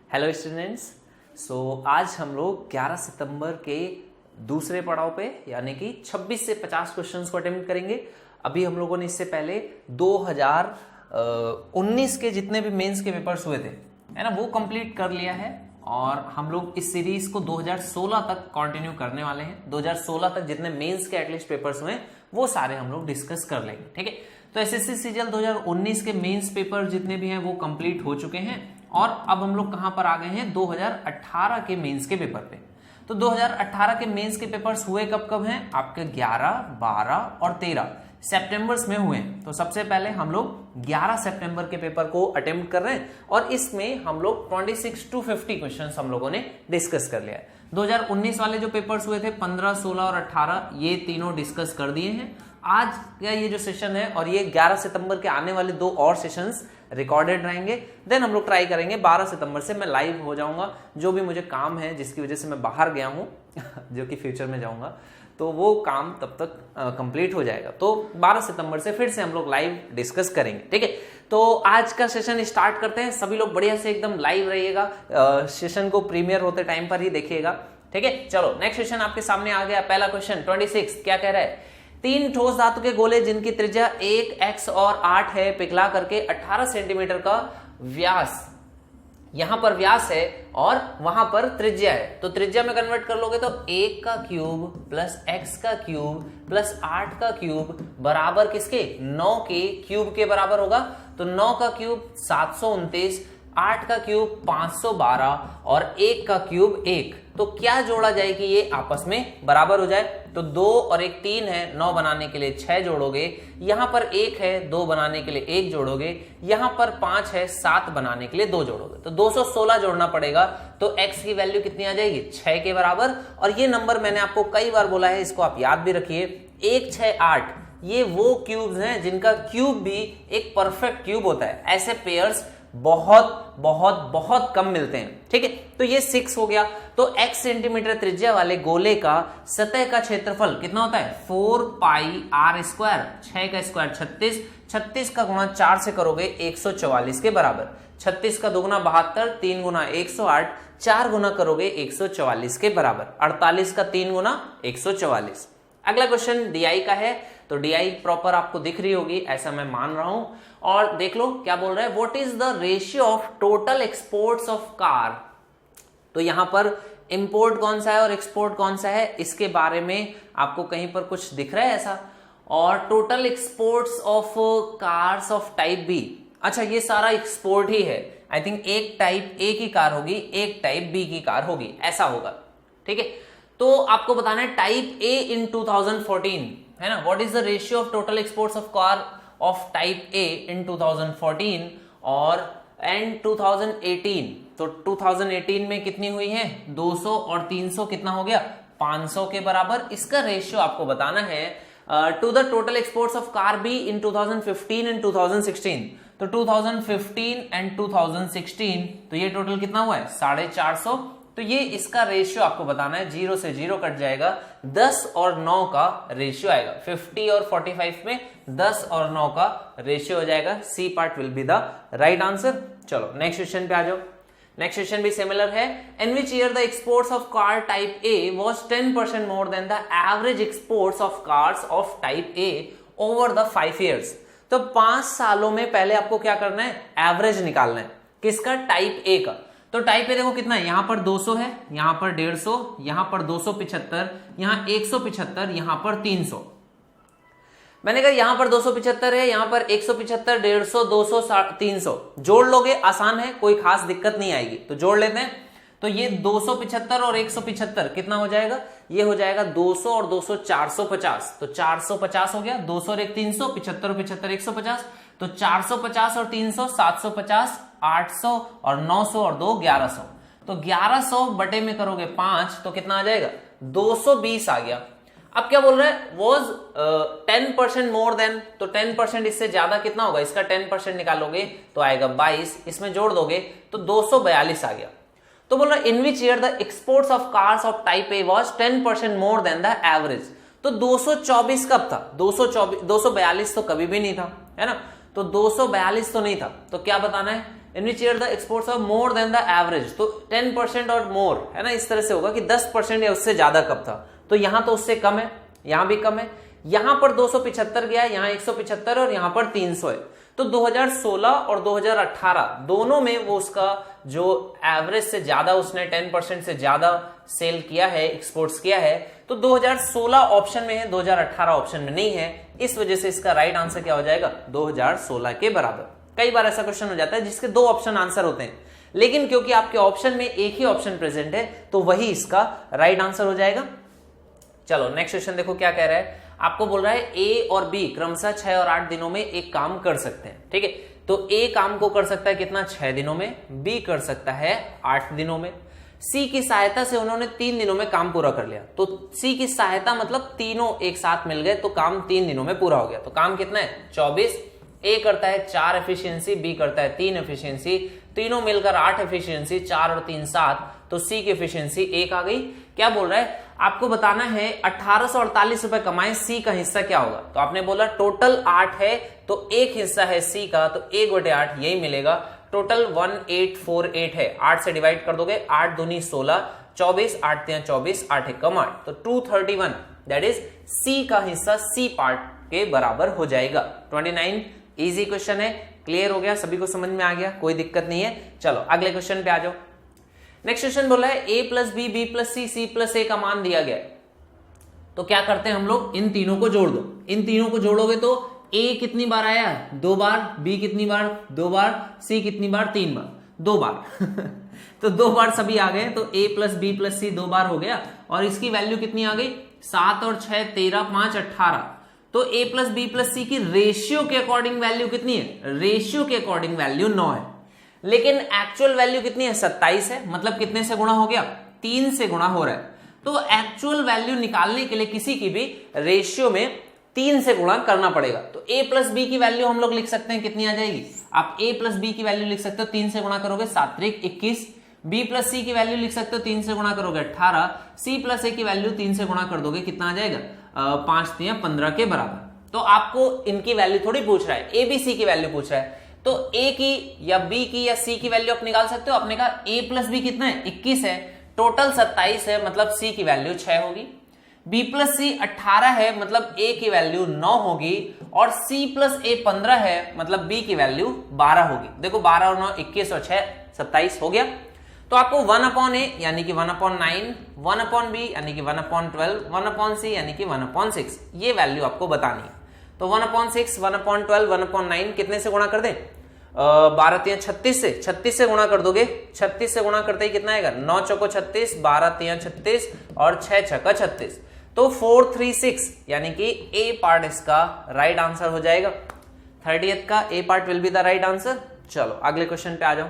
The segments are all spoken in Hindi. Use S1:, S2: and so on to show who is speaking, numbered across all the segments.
S1: Hello students. आज हम लोग 11 सितंबर के दूसरे पड़ाव पे यानी कि 26 से 50 क्वेश्चंस को अटेम्प्ट करेंगे। अभी हम लोगों ने इससे पहले 2019 के जितने भी मेंस के पेपर्स हुए थे है ना, वो कंप्लीट कर लिया है और हम लोग इस सीरीज को 2016 तक कंटिन्यू करने वाले हैं। 2016 तक जितने मेंस के एटलीस्ट पेपर्स हुए वो सारे हम लोग डिस्कस कर लेंगे, ठीक है। तो एसएससी सीजीएल 2019 के मेंस पेपर जितने भी हैं वो कंप्लीट हो चुके हैं और अब हम लोग कहां पर आ गए हैं, 2018 के मेंस के पेपर पे। तो 2018 के मेंस के पेपर्स हुए कब कब हैं आपके 11, 12 और 13 सितंबर्स में हुए हैं। तो सबसे पहले हम लोग 11 सितंबर के पेपर को अटेम्प्ट कर रहे हैं और इसमें हम लोग 26 to 50 क्वेश्चंस हम लोगों ने डिस्कस कर लिया है। 2019 वाले जो पेपर्स हुए थे 15, 16 और 18 ये तीनों डिस्कस कर दिए हैं। आज का ये जो सेशन है और ये 11 सितंबर के आने वाले 2 और सेशंस रिकॉर्डेड रहेंगे। देन हम लोग ट्राई करेंगे 12 सितंबर से मैं लाइव हो जाऊंगा। जो भी मुझे काम है जिसकी वजह से मैं बाहर गया हूं जो कि फ्यूचर में जाऊंगा, तो वो काम तब तक कंप्लीट हो जाएगा। तो 12 सितंबर से फिर से हम लोग लाइव डिस्कस करेंगे, ठीक है। तो आज का सेशन स्टार्ट करते हैं। सभी लोग बढ़िया से एकदम लाइव रहिएगा, सेशन को प्रीमियर होते टाइम पर ही देखिएगा, ठीक है। चलो नेक्स्ट क्वेश्चन आपके सामने आ गया। पहला क्वेश्चन 26 क्या कह रहा है, 3 ठोस धातु के गोले जिनकी त्रिज्या 1, x और 8 है, पिघला करके 18 सेंटीमीटर का व्यास, यहां पर व्यास है और वहां पर त्रिज्या है। तो त्रिज्या में कन्वर्ट कर लोगे तो 1 का क्यूब प्लस x का क्यूब प्लस 8 का क्यूब बराबर किसके, 9 के क्यूब के बराबर होगा। तो 9 का क्यूब 729, 8 का क्यूब 512 और 1 का क्यूब 1। तो क्या जोड़ा जाए कि ये आपस में बराबर हो जाए। तो 2 और 1 3 है, 9 बनाने के लिए 6 जोड़ोगे। यहां पर 1 है, 2 बनाने के लिए 1 जोड़ोगे। यहां पर 5 है, 7 बनाने के लिए 2 जोड़ोगे। तो 216 जोड़ना पड़ेगा। तो x की वैल्यू कितनी आ जाएगी, 6 के बराबर। और ये नंबर मैंने आपको कई बार बोला है, इसको आप याद भी रखिए। 1, 6, 8 ये वो क्यूब्स हैं जिनका क्यूब भी एक परफेक्ट क्यूब होता है। ऐसे पेयर्स बहुत बहुत बहुत कम मिलते हैं, ठीक है। तो ये 6 हो गया। तो x सेंटीमीटर त्रिज्या वाले गोले का सतह का क्षेत्रफल कितना होता है, 4 पाई r स्क्वायर। 6 का स्क्वायर 36, 36 का गुणा 4 से करोगे 144 के बराबर। 36 का दोगुना 72, 3 गुना 108, 4 गुना करोगे 144 के बराबर। 48 का 3 गुना 144। अगला क्वेश्चन DI का है। तो DI प्रॉपर आपको दिख रही होगी ऐसा मैं मान रहा हूं। और देख लो क्या बोल रहा है, what is the ratio of total exports of car. तो यहां पर इंपोर्ट कौन सा है और एक्सपोर्ट कौन सा है, इसके बारे में आपको कहीं पर कुछ दिख रहा है ऐसा। और total exports of cars of type B, अच्छा ये सारा एक्सपोर्ट ही है। आई थिंक एक टाइप ए की कार होगी, एक टाइप बी की कार होगी, ऐसा होगा, ठीक है। तो आपको बताना है टाइप ए इन 2014 है ना, what is the ratio of total exports of car of type A in 2014 और एंड 2018। तो 2018 में कितनी हुई है, 200 और 300 कितना हो गया, 500 के बराबर। इसका रेशियो आपको बताना है to the total exports of car B in 2015 and 2016। तो 2015 एंड 2016 तो ये टोटल कितना हुआ है, 450। तो ये इसका रेशियो आपको बताना है, 0 से 0 कट जाएगा, 10 और 9 का रेशियो आएगा। 50 और 45 में 10 और 9 का रेशियो हो जाएगा। C part will be the right answer. चलो नेक्स्ट क्वेश्चन पे आ जाओ। नेक्स्ट क्वेश्चन भी सिमिलर है। In which year the exports of car type A was 10% more than the average exports of cars of type A over the 5 years। तो 5 सालों में पहले आपको क्या करना है, एवरेज निकालना है। किसका, टाइप ए का। तो टाइप ए देखो कितना है, यहां पर 200 है, यहां पर 150, यहां पर 275, यहां 175, यहां पर 300। मैंने कहा यहां पर 275 है, यहां पर 175, 150, 200, 300 जोड़ लोगे, आसान है, कोई खास दिक्कत नहीं आएगी। तो जोड़ लेते हैं। तो ये 275 और 175 कितना हो जाएगा, ये हो जाएगा 200 और 200 450। तो 450 हो गया, 200 और 1 300, 75 और 75 150। तो 450 और 300 750, 800 और 900 और 2 1100। तो 1100 बटे में करोगे 5 तो कितना आ जाएगा, 220 आ गया। अब क्या बोल रहा है, वॉज 10% मोर देन। तो 10% इससे ज्यादा कितना होगा, इसका 10% निकालोगे तो आएगा 22, इसमें जोड़ दोगे तो 242 आ गया। तो बोल रहा है in which year the exports of cars of type A was 10% more than the average. तो 224 कब था, 242 तो कभी भी नहीं था, है ना। तो 242 तो नहीं था। तो क्या बताना है, in which year the exports are more than the average, तो 10% और मोर है ना, इस तरह से होगा कि 10% या उससे ज्यादा कब था, तो यहां तो उससे कम है, यहां भी कम है, यहां पर 275 गया, यहां 175 और यहां पर 300 है। तो 2016 और 2018 दोनों में वो उसका जो एवरेज से ज्यादा उसने 10% से ज्यादा सेल किया है, एक्सपोर्ट्स किया है, तो 2016 ऑप्शन में है, 2018 ऑप्शन में नहीं है, इस वजह से इसका राइट आंसर क्या हो जाएगा, 2016 के बराबर। कई बार ऐसा क्वेश्चन हो जाता है जिसके 2 ऑप्शन आंसर होते हैं, लेकिन क्योंकि आपके ऑप्शन में एक ही ऑप्शन प्रेजेंट है तो वही इसका राइट आंसर हो जाएगा। चलो नेक्स्ट क्वेश्चन देखो क्या कह रहा है, आपको बोल रहा है ए और बी क्रमशः 6 और 8 दिनों में एक काम कर सकते हैं, ठीक है। तो ए काम को कर सकता है कितना, 6 दिनों में, बी कर सकता है 8 दिनों में। सी की सहायता से उन्होंने 3 दिनों में काम पूरा कर लिया, तो सी की सहायता मतलब तीनों एक साथ मिल गए तो काम 3 दिनों में पूरा हो गया। तो काम कितना है, 24। ए करता है 4 एफिशिएंसी, बी करता है 3 एफिशिएंसी, तीनों मिलकर 8 एफिशिएंसी, 4 और 3 7, तो सी की एफिशिएंसी 1 आ गई। क्या बोल रहा है, आपको बताना है 1848 रुपए कमाए, सी का हिस्सा क्या होगा। तो आपने बोला टोटल 8 है तो एक हिस्सा है सी का, तो 1/8 यही मिलेगा। टोटल 1848 है, 8 से डिवाइड कर दोगे, 8 दूनी 16, 24, 8 3 24, 8 1 8, तो 231 दैट इज सी का हिस्सा सी पार्ट के बराबर हो जाएगा। 29 इजी क्वेश्चन है, क्लियर हो गया, सभी को समझ में आ गया, कोई दिक्कत नहीं है। चलो अगले क्वेश्चन पे आ जाओ। नेक्स्ट क्वेश्चन बोला है a plus B, B plus C, C plus A का मान दिया गया है, तो क्या करते हैं हम लोग, इन तीनों को जोड़ दो। इन तीनों को जोड़ोगे तो a कितनी बार आया, 2 बार, b कितनी बार, 2 बार, c कितनी बार, 3 बार, 2 बार तो 2 बार सभी आ गए, तो a प्लस बी प्लस सी 2 बार हो गया, और इसकी वैल्यू कितनी आ गई, 7 और 6 13, 5 18, तो a प्लस बी प्लस सी की रेशियो के अकॉर्डिंग वैल्यू कितनी है, रेशियो के अकॉर्डिंग वैल्यू 9 है, लेकिन एक्चुअल वैल्यू कितनी है, 27 है, मतलब कितने से गुणा हो गया, 3 से गुणा हो रहा है। तो एक्चुअल वैल्यू निकालने के लिए किसी की भी रेशियो में 3 से गुणा करना पड़ेगा। तो a प्लस बी की वैल्यू हम लोग लिख सकते हैं, कितनी आ जाएगी, आप a प्लस बी की वैल्यू लिख सकते हो, 3 से गुणा करोगे 7 3 21, b प्लस सी की वैल्यू लिख सकते हो, 3 से गुणा करोगे 18, c प्लस ए की वैल्यू 3 से गुणा कर दोगे, कितना आ जाएगा, 5 3 15 के बराबर। तो आपको इनकी वैल्यू थोड़ी पूछ रहा है, ए बी सी की वैल्यू पूछ रहा है, तो a की या b की या c की वैल्यू आप निकाल सकते हो। आपने कहा a प्लस बी कितना है, 21 है, टोटल 27 है, मतलब c की वैल्यू 6 होगी, b प्लस सी 18 है, मतलब a की वैल्यू 9 होगी, और c प्लस ए 15 है, मतलब b की वैल्यू 12 होगी। देखो 12 और 9 21 और 6 27 हो गया। तो आपको 1/a यानी कि 1/9, 1/b यानी कि 1/12, 1/c यानी कि 1/6 ये वैल्यू आपको बतानी है। तो 1/6, 1/12, 1/9 कितने से गुणा कर दें, 12 3 36 से, 36 से गुणा कर दोगे, 36 से गुणा करते ही कितना आएगा, 9 चौको 36, 12 3 36 और 6 छक्का 36, तो 436 यानी कि ए पार्ट इसका राइट आंसर हो जाएगा। 30th का A part will be the right answer. चलो अगले क्वेश्चन पे आ जाओ।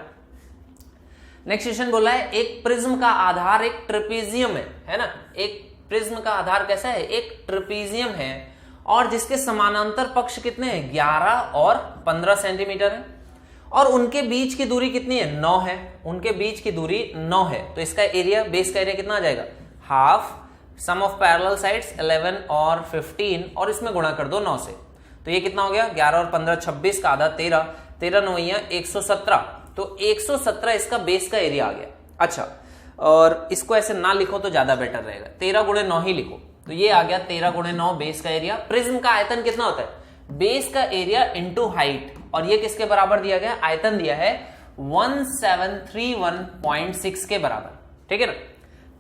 S1: नेक्स्ट क्वेश्चन बोला है एक प्रिज्म का आधार एक ट्रेपेजियम है ना, एक प्रिज्म का आधार कैसा है, एक ट्रेपेजियम है, और जिसके समानांतर पक्ष कितने हैं, 11 और 15 सेंटीमीटर है, और उनके बीच की दूरी कितनी है, 9 है, उनके बीच की दूरी 9 है, तो इसका एरिया, बेस का एरिया कितना आ जाएगा, half sum of parallel sides 11 और 15, और इसमें गुणा कर दो 9 से, तो ये कितना हो गया, 11 और 15 26 का आधा 13, 13 9 117, तो 117 इसका बेस का एरिया आ गया। अच्छा, और इसको ऐसे ना लिखो तो ज्यादा बेटर रहेगा, 13 गुणे 9 ही लिखो, तो ये आ गया 13 गुणे 9 बेस का एरिया। प्रिज्म का आयतन कितना होता है, बेस का एरिया इंटू हाइट, और ये किसके बराबर दिया गया, आयतन दिया है 1731.6 के बराबर, ठीक है ना।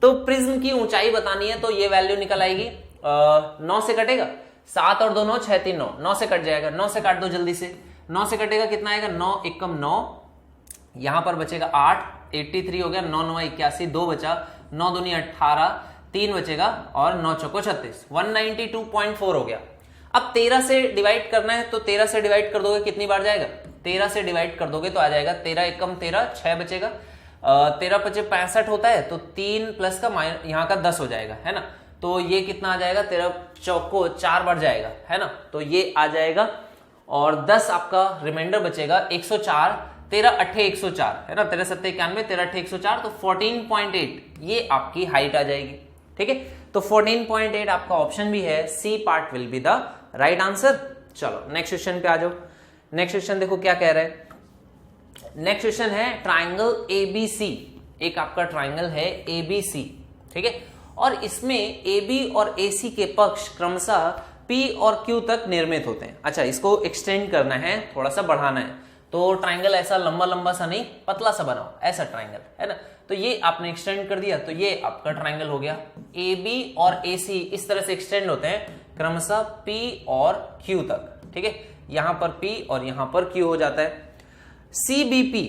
S1: तो प्रिज्म की ऊंचाई बतानी है, तो ये वैल्यू निकल आएगी, 9 से कटेगा, 7 और 2 9 6 3 9, 9 से कट जाएगा, 9 से काट दो जल्दी से, 9 से कटेगा कितना आएगा, 9 एकम 9, यहां पर बचेगा 8, 83 हो गया, 9 9 81, 2 बचा, 9 दूनी 18, 3 बचेगा, और 9 चौको 36, 192.4 हो गया। अब 13 से डिवाइड करना है, तो 13 से डिवाइड कर दोगे कितनी बार जाएगा, 13 से डिवाइड कर दोगे तो आ जाएगा 13 एकम 13, 6 बचेगा, 13 पचे 65 होता है, तो 3 प्लस का यहाँ का 10 हो जाएगा, है ना, तो ये कितना आ जाएगा, 13 चौको 4 बार जाएगा, है ना, तो ये आ जाएगा, और 10 आपका रिमाइंडर बचेगा 104, 13 8 104 है ना, 13 7 91, 13 8 104, तो 14.8 ये आपकी हाइट आ जाएगी, ठीक है। तो 14.8 आपका ऑप्शन भी है, C part will be the right answer. चलो नेक्स्ट क्वेश्चन पे आ जाओ। नेक्स्ट क्वेश्चन देखो क्या कह रहा है, नेक्स्ट क्वेश्चन है ट्राइंगल एबीसी, एक आपका ट्राइंगल है एबीसी, ठीक है, और इसमें एबी और एसी के पक्ष क्रमशः पी और क्यू तक निर्मित होते हैं। अच्छा, इसको एक्सटेंड करना है, थोड़ा सा बढ़ाना है, तो ट्राइंगल ऐसा लंबा लंबा सा नहीं, पतला सा बनाओ, ऐसा ट्राइंगल है ना, तो ये आपने एक्सटेंड कर दिया, तो ये आपका ट्राइंगल हो गया। ए बी और ए सी इस तरह से एक्सटेंड होते हैं क्रमशः पी और क्यू तक, ठीक है, यहां पर पी और यहां पर क्यू हो जाता है। सीबीपी,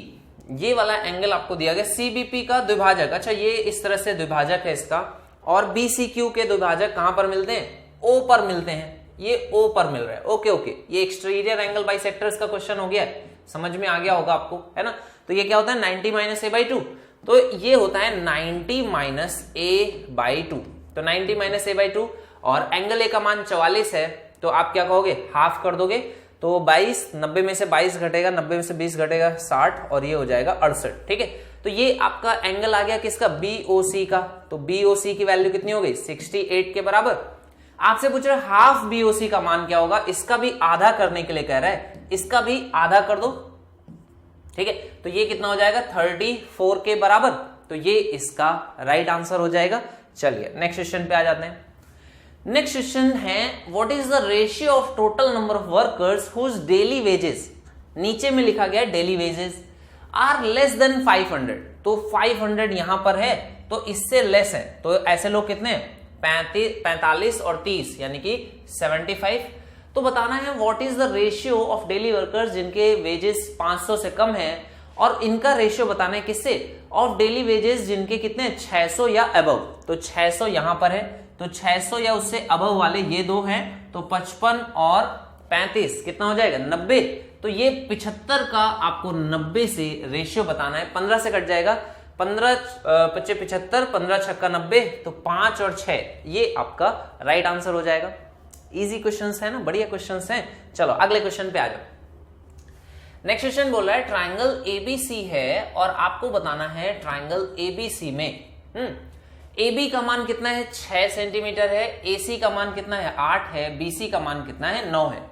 S1: ये वाला एंगल आपको दिया गया, सीबीपी का द्विभाजक, अच्छा ये इस तरह से द्विभाजक है इसका, और बीसीक्यू के द्विभाजक कहां पर मिलते हैं? ओ पर मिलते हैं, ये ओ पर मिल रहा है। ओके ओके, ये एक्सटीरियर एंगल बाइसेक्टर्स का क्वेश्चन हो गया है, समझ में आ गया होगा आपको, है ना। तो ये क्या होता है 90 माइनस ए बाई टू, तो ये होता है 90 माइनस ए बाई टू, तो 90 माइनस ए बाई टू, और एंगल ए का मान 44 है, तो आप क्या कहोगे, हाफ कर दोगे, तो 22, 90 में से 22 घटेगा, 90 में से 20 घटेगा 60, और ये हो जाएगा 68, ठीक है। तो ये आपका एंगल आ गया किसका? बीओसी का, तो बीओसी की वैल्यू कितनी हो गई? 68 के बराबर। आपसे पूछ रहे हाफ बीओसी का मान क्या होगा, इसका भी आधा करने के लिए कह रहा है, इसका भी आधा कर दो, ठीक है, तो ये कितना हो जाएगा 34 के बराबर, तो ये इसका राइट आंसर हो जाएगा। चलिए नेक्स्ट क्वेश्चन पे आ जाते हैं। नेक्स्ट क्वेश्चन है what is the ratio of total number of workers whose daily wages, नीचे में लिखा गया daily wages are less than 500, तो 500 यहां पर है, तो इससे लेस है, तो ऐसे लोग कितने हैं? 45 और 30 यानी कि 75। तो बताना है what is the ratio of daily workers जिनके वेजेस 500 से कम है, और इनका रेशियो बताना है किससे? ऑफ डेली वेजेस जिनके कितने 600 या अबव, तो 600 यहां पर है, तो 600 या उससे अबव वाले ये दो हैं, तो 55 और 35 कितना हो जाएगा 90, तो ये 75 का आपको 90 से रेशियो बताना है, 15 से कट जाएगा, 15 पच्चे 75, 15 छक्का 90, तो 5 और 6 ये आपका राइट आंसर हो जाएगा। इजी क्वेश्चंस है ना, बढ़िया क्वेश्चंस हैं। चलो अगले क्वेश्चन पे आ जाओ। नेक्स्ट क्वेश्चन बोल रहा है ट्राइंगल एबीसी है और आपको बताना है ट्राइंगल एबीसी में AB का मान कितना है 6 सेंटीमीटर है, AC का मान कितना है 8 है, BC का मान कितना है 9 है।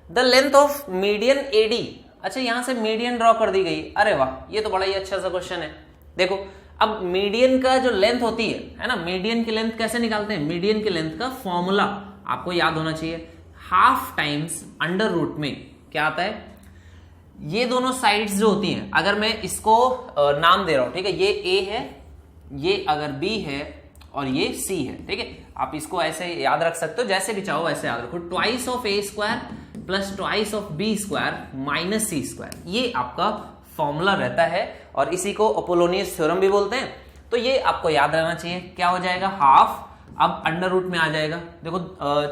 S1: The length of median AD, अच्छा यहां से मीडियन ड्रॉ कर दी गई, अरे वाह ये तो बड़ा ही अच्छा सा क्वेश्चन है। देखो अब मीडियन का जो लेंथ होती है ना, मीडियन की लेंथ कैसे निकालते हैं? मीडियन की लेंथ का फॉर्मूला आपको याद होना चाहिए, हाफ टाइम्स अंडर रूट में क्या आता है, ये दोनों साइड्स जो होती हैं, अगर मैं इसको नाम दे रहा हूं, ठीक है, ये A है, ये अगर B है और ये C है, ठीक है, आप इसको ऐसे याद रख सकते हो, जैसे भी चाहो वैसे याद रखो, twice of A square plus twice of B square minus C square, ये आपका फॉर्मूला रहता है, और इसी को अपोलोनियस थ्योरम भी बोलते हैं। तो ये आपको याद रहना चाहिए, क्या हो जाएगा हाफ, अब अंडर रूट में आ जाएगा, देखो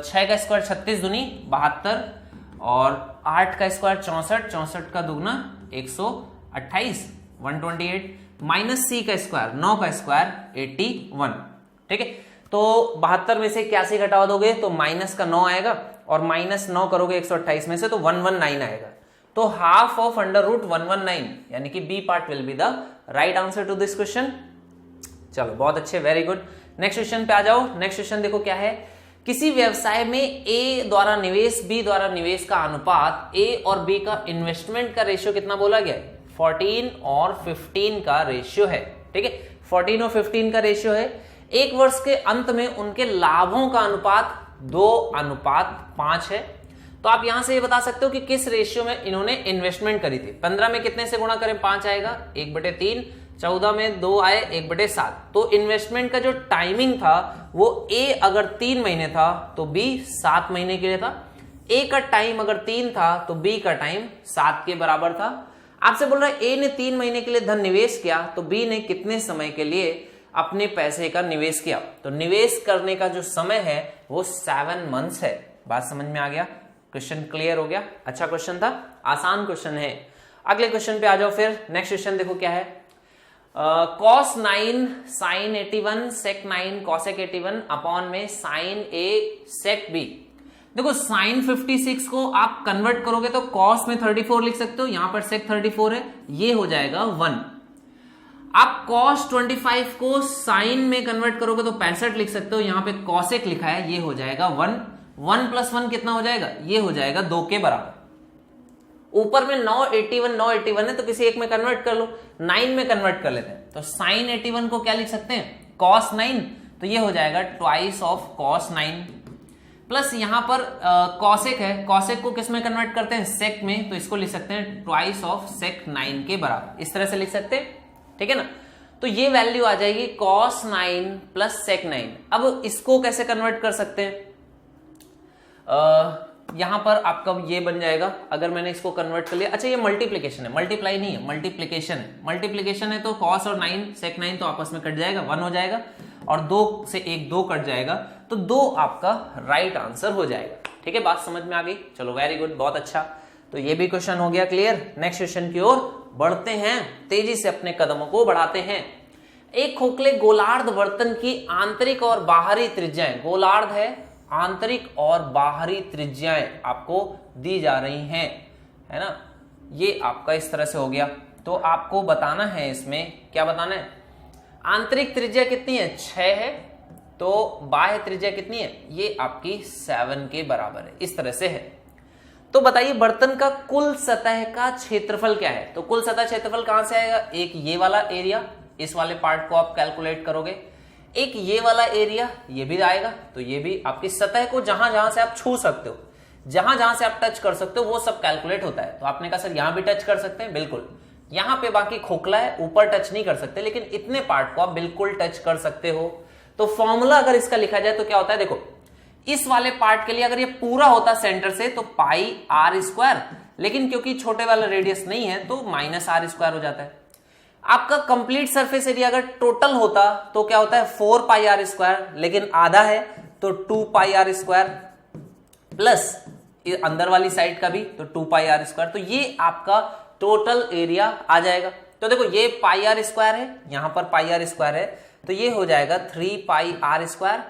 S1: 6 का स्क्वायर 36 दूनी 72, और 8 का स्क्वायर 64, 64 का दुगना 128 128, माइनस C का स्क्वायर 9 का स्क्वायर 81, ठीक है, तो 72 में से 81 घटा दोगे तो माइनस का 9 आएगा, और माइनस 9 करोगे 128 में से तो 119 आएगा, तो हाफ ऑफ अंडर रूट 119, यानी कि B part will be the right answer to this question. चलो बहुत अच्छे, वेरी गुड। नेक्स्ट क्वेश्चन पे आ जाओ। नेक्स्ट क्वेश्चन देखो क्या है, किसी व्यवसाय में ए द्वारा निवेश बी द्वारा निवेश का अनुपात, ए और बी का इन्वेस्टमेंट का रेशियो कितना बोला गया? 14 और 15 का रेशियो है, ठीक है, 14 और 15 का रेशियो है। एक वर्ष के अंत में उनके लाभों का अनुपात 2:5 है। तो आप यहां से ये बता सकते हो कि किस रेशियो में इन्होंने इन्वेस्टमेंट करी थी। 15 में कितने से गुणा करें? 5 आएगा, 1/3, 14 में 2 आए, 1/7। तो इन्वेस्टमेंट का जो टाइमिंग था वो ए अगर 3 महीने था तो बी 7 महीने के लिए था, ए का टाइम अगर 3 था तो बी का टाइम 7 के बराबर था। आपसे बोल रहा है ए ने 3 महीने के लिए धन निवेश किया, तो बी ने कितने समय के लिए अपने पैसे का निवेश किया? तो निवेश करने का जो समय है वो 7 मंथ्स है। बात समझ में आ गया? क्वेश्चन क्लियर हो गया? अच्छा क्वेश्चन था, आसान क्वेश्चन है। अगले क्वेश्चन पे आ जाओ फिर। नेक्स्ट क्वेश्चन देखो क्या है, cos 9 sin 81 sec 9 cosec 81 upon में sin a sec b। देखो sin 56 को आप कन्वर्ट करोगे तो cos में 34 लिख सकते हो, यहां पर sec 34 है, ये हो जाएगा 1। आप cos 25 को sin में कन्वर्ट करोगे तो 65 लिख सकते हो, यहां पे cosec लिखा है, ये हो जाएगा 1। 1 + 1 कितना हो जाएगा? ये हो जाएगा 2 के बराबर। ऊपर में 981 है तो किसी एक में कन्वर्ट कर लो, 9 में कन्वर्ट कर लेते हैं। तो साइन 81 को क्या लिख सकते हैं, cos 9, तो ये हो जाएगा ट्वाइस ऑफ cos 9, प्लस यहां पर कॉसेक है, कॉसेक को किस में कन्वर्ट करते हैं, सेक में, तो इसको लिख सकते हैं ट्वाइस ऑफ सेक 9 के बराबर, इस तरह से लिख सकते हैं, ठीक है ना। तो ये वैल्यू आ जाएगी cos 9 प्लस सेक 9। अब इसको कैसे कन्वर्ट कर सकते हैं, यहां पर आपका ये बन जाएगा, अगर मैंने इसको कन्वर्ट कर लिया, अच्छा ये मल्टीप्लीकेशन है, मल्टीप्लाई नहीं है, मल्टीप्लीकेशन है, मल्टीप्लीकेशन है तो cos और 9 सेक 9 तो आपस में कट जाएगा, 1 हो जाएगा, और 2 से 1 2 कट जाएगा, तो 2 आपका राइट आंसर हो जाएगा। ठीक है, बात समझ में आ गई, चलो वेरी गुड, बहुत अच्छा। तो ये भी क्वेश्चन हो गया क्लियर। नेक्स्ट क्वेश्चन की ओर बढ़ते हैं, तेजी से अपने कदमों को बढ़ाते हैं। एक खोखले गोलार्ध बर्तन की आंतरिक और बाहरी त्रिज्याएं, गोलार्ध है, आंतरिक और बाहरी त्रिज्याएं आपको दी जा रही हैं, है ना। ये आपका इस तरह से हो गया, तो आपको बताना है, इसमें क्या बताना है, आंतरिक त्रिज्या कितनी है, 6 है, तो बाह्य त्रिज्या कितनी है, ये आपकी 7 के बराबर है, इस तरह से है। तो बताइए बर्तन का कुल सतह का क्षेत्रफल क्या है। तो कुल सतह क्षेत्रफल कहां से आएगा, एक ये वाला एरिया, इस वाले पार्ट को आप कैलकुलेट करोगे, एक ये वाला एरिया ये भी आएगा, तो ये भी आपकी सतह को जहां जहां से आप छू सकते हो, जहां जहां से आप टच कर सकते हो वो सब कैलकुलेट होता है। तो आपने कहा सर यहां भी टच कर सकते हैं, बिल्कुल, यहां पे बाकी खोखला है, ऊपर टच नहीं कर सकते, लेकिन इतने पार्ट को आप बिल्कुल टच कर सकते हो। तो फॉर्मूला अगर इसका लिखा जाए तो क्या होता है, देखो इस वाले पार्ट के लिए अगर ये पूरा होता सेंटर से तो पाई आर स्क्वायर, लेकिन क्योंकि छोटे वाला रेडियस नहीं है तो माइनस आर स्क्वायर हो जाता है। आपका कंप्लीट सरफेस एरिया अगर टोटल होता तो क्या होता है 4 पाई आर स्क्वायर, लेकिन आधा है तो 2 पाई आर स्क्वायर, प्लस अंदर वाली साइड का भी तो 2 पाई आर स्क्वायर, तो ये आपका टोटल एरिया आ जाएगा। तो देखो ये पाई आर स्क्वायर है, यहां पर पाई आर स्क्वायर है, तो ये हो जाएगा 3 पाई आर स्क्वायर,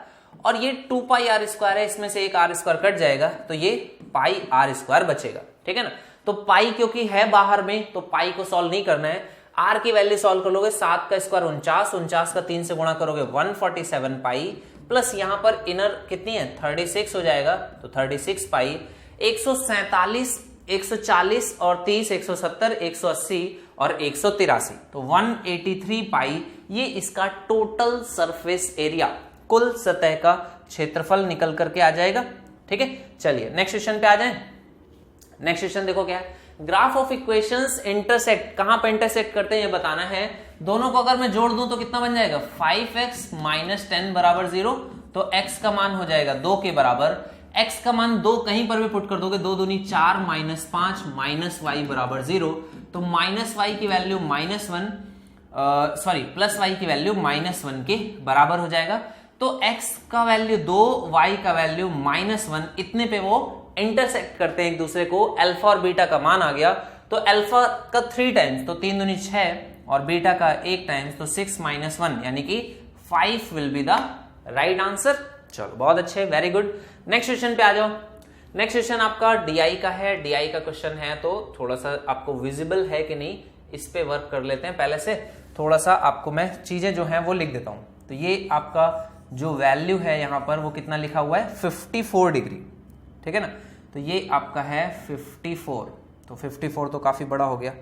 S1: और ये 2 पाई आर स्क्वायर है, इसमें से एक आर स्क्वायर कट जाएगा, तो ये पाई आर स्क्वायर बचेगा। ठीक है ना, तो पाई क्योंकि है बाहर में तो पाई को सॉल्व नहीं करना है, आर की वैल्यू सॉल्व कर लोगे, 7 का स्क्वायर 49 का 3 से गुणा करोगे 147 पाई, प्लस यहां पर इनर कितनी है 36 हो जाएगा, तो 36 पाई, 147 140 और 30 170 180 और 183, तो 183 पाई, ये इसका टोटल सरफेस एरिया, कुल सतह का क्षेत्रफल निकल करके आ जाएगा। ठीक है, चलिए नेक्स्ट क्वेश्चन पे आ जाएं। नेक्स्ट क्वेश्चन देखो क्या है, ग्राफ ऑफ इक्वेशंस इंटरसेक्ट, कहां पे इंटरसेक्ट करते हैं ये बताना है। दोनों को अगर मैं जोड़ दूं तो कितना बन जाएगा 5x माइनस 10 बराबर 0, तो x का मान हो जाएगा 2 के बराबर, x का मान 2 कहीं पर भी पुट कर दोगे, 2 दूनी 4 माइनस 5 माइनस y बराबर 0, तो माइनस y की वैल्यू -1 प्लस y की वैल्यू -1 के बराबर हो जाएगा। तो x का वैल्यू 2, y का वैल्यू -1, इतने पे वो इंटरसेक्ट करते हैं एक दूसरे को, अल्फा और बीटा का मान आ गया, तो अल्फा का 3 टाइम्स तो 3 दूनी 6 और बीटा का 1 टाइम्स तो 6 - 1 यानी कि 5 will be the right answer. चलो बहुत अच्छे, वेरी गुड। नेक्स्ट क्वेश्चन पे आ जाओ। नेक्स्ट क्वेश्चन आपका डीआई का है, डीआई का क्वेश्चन है, तो थोड़ा सा आपको विजिबल है कि नहीं इस पे वर्क कर लेते हैं। पहले से थोड़ा सा आपको मैं चीजें जो हैं वो लिख देता हूं। तो ये आपका जो वैल्यू है यहां पर वो कितना लिखा हुआ है 54 डिग्री, ठीक है ना, तो ये आपका है 54, तो 54 तो काफी बड़ा हो गया।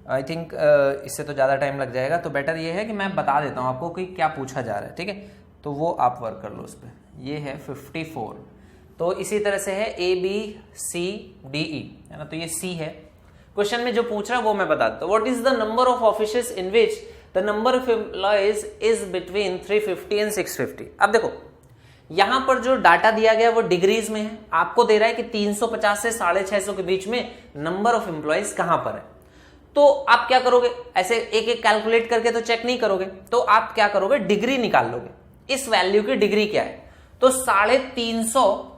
S1: आई थिंक इससे तो ज़्यादा टाइम लग जाएगा, तो बेटर ये है कि मैं बता देता हूँ आपको कि क्या पूछा जा रहा है, ठीक है, तो वो आप वर्क कर लो उस पर। ये है 54, तो इसी तरह से है ABCDE, है ना, तो ये C है। क्वेश्चन में जो पूछ रहा है वो मैं बता देता हूँ। What is the number of offices in which the number of employees is between 350 and 650। अब देखो यहां पर जो डाटा दिया गया वो डिग्रीज में है, आपको दे रहा है कि 350 से 650 के बीच में नंबर ऑफ एम्प्लॉइज कहां पर है। तो आप क्या करोगे, ऐसे एक एक कैलकुलेट करके तो चेक नहीं करोगे, तो आप क्या करोगे डिग्री निकाल लोगे, इस वैल्यू की डिग्री क्या है, तो 350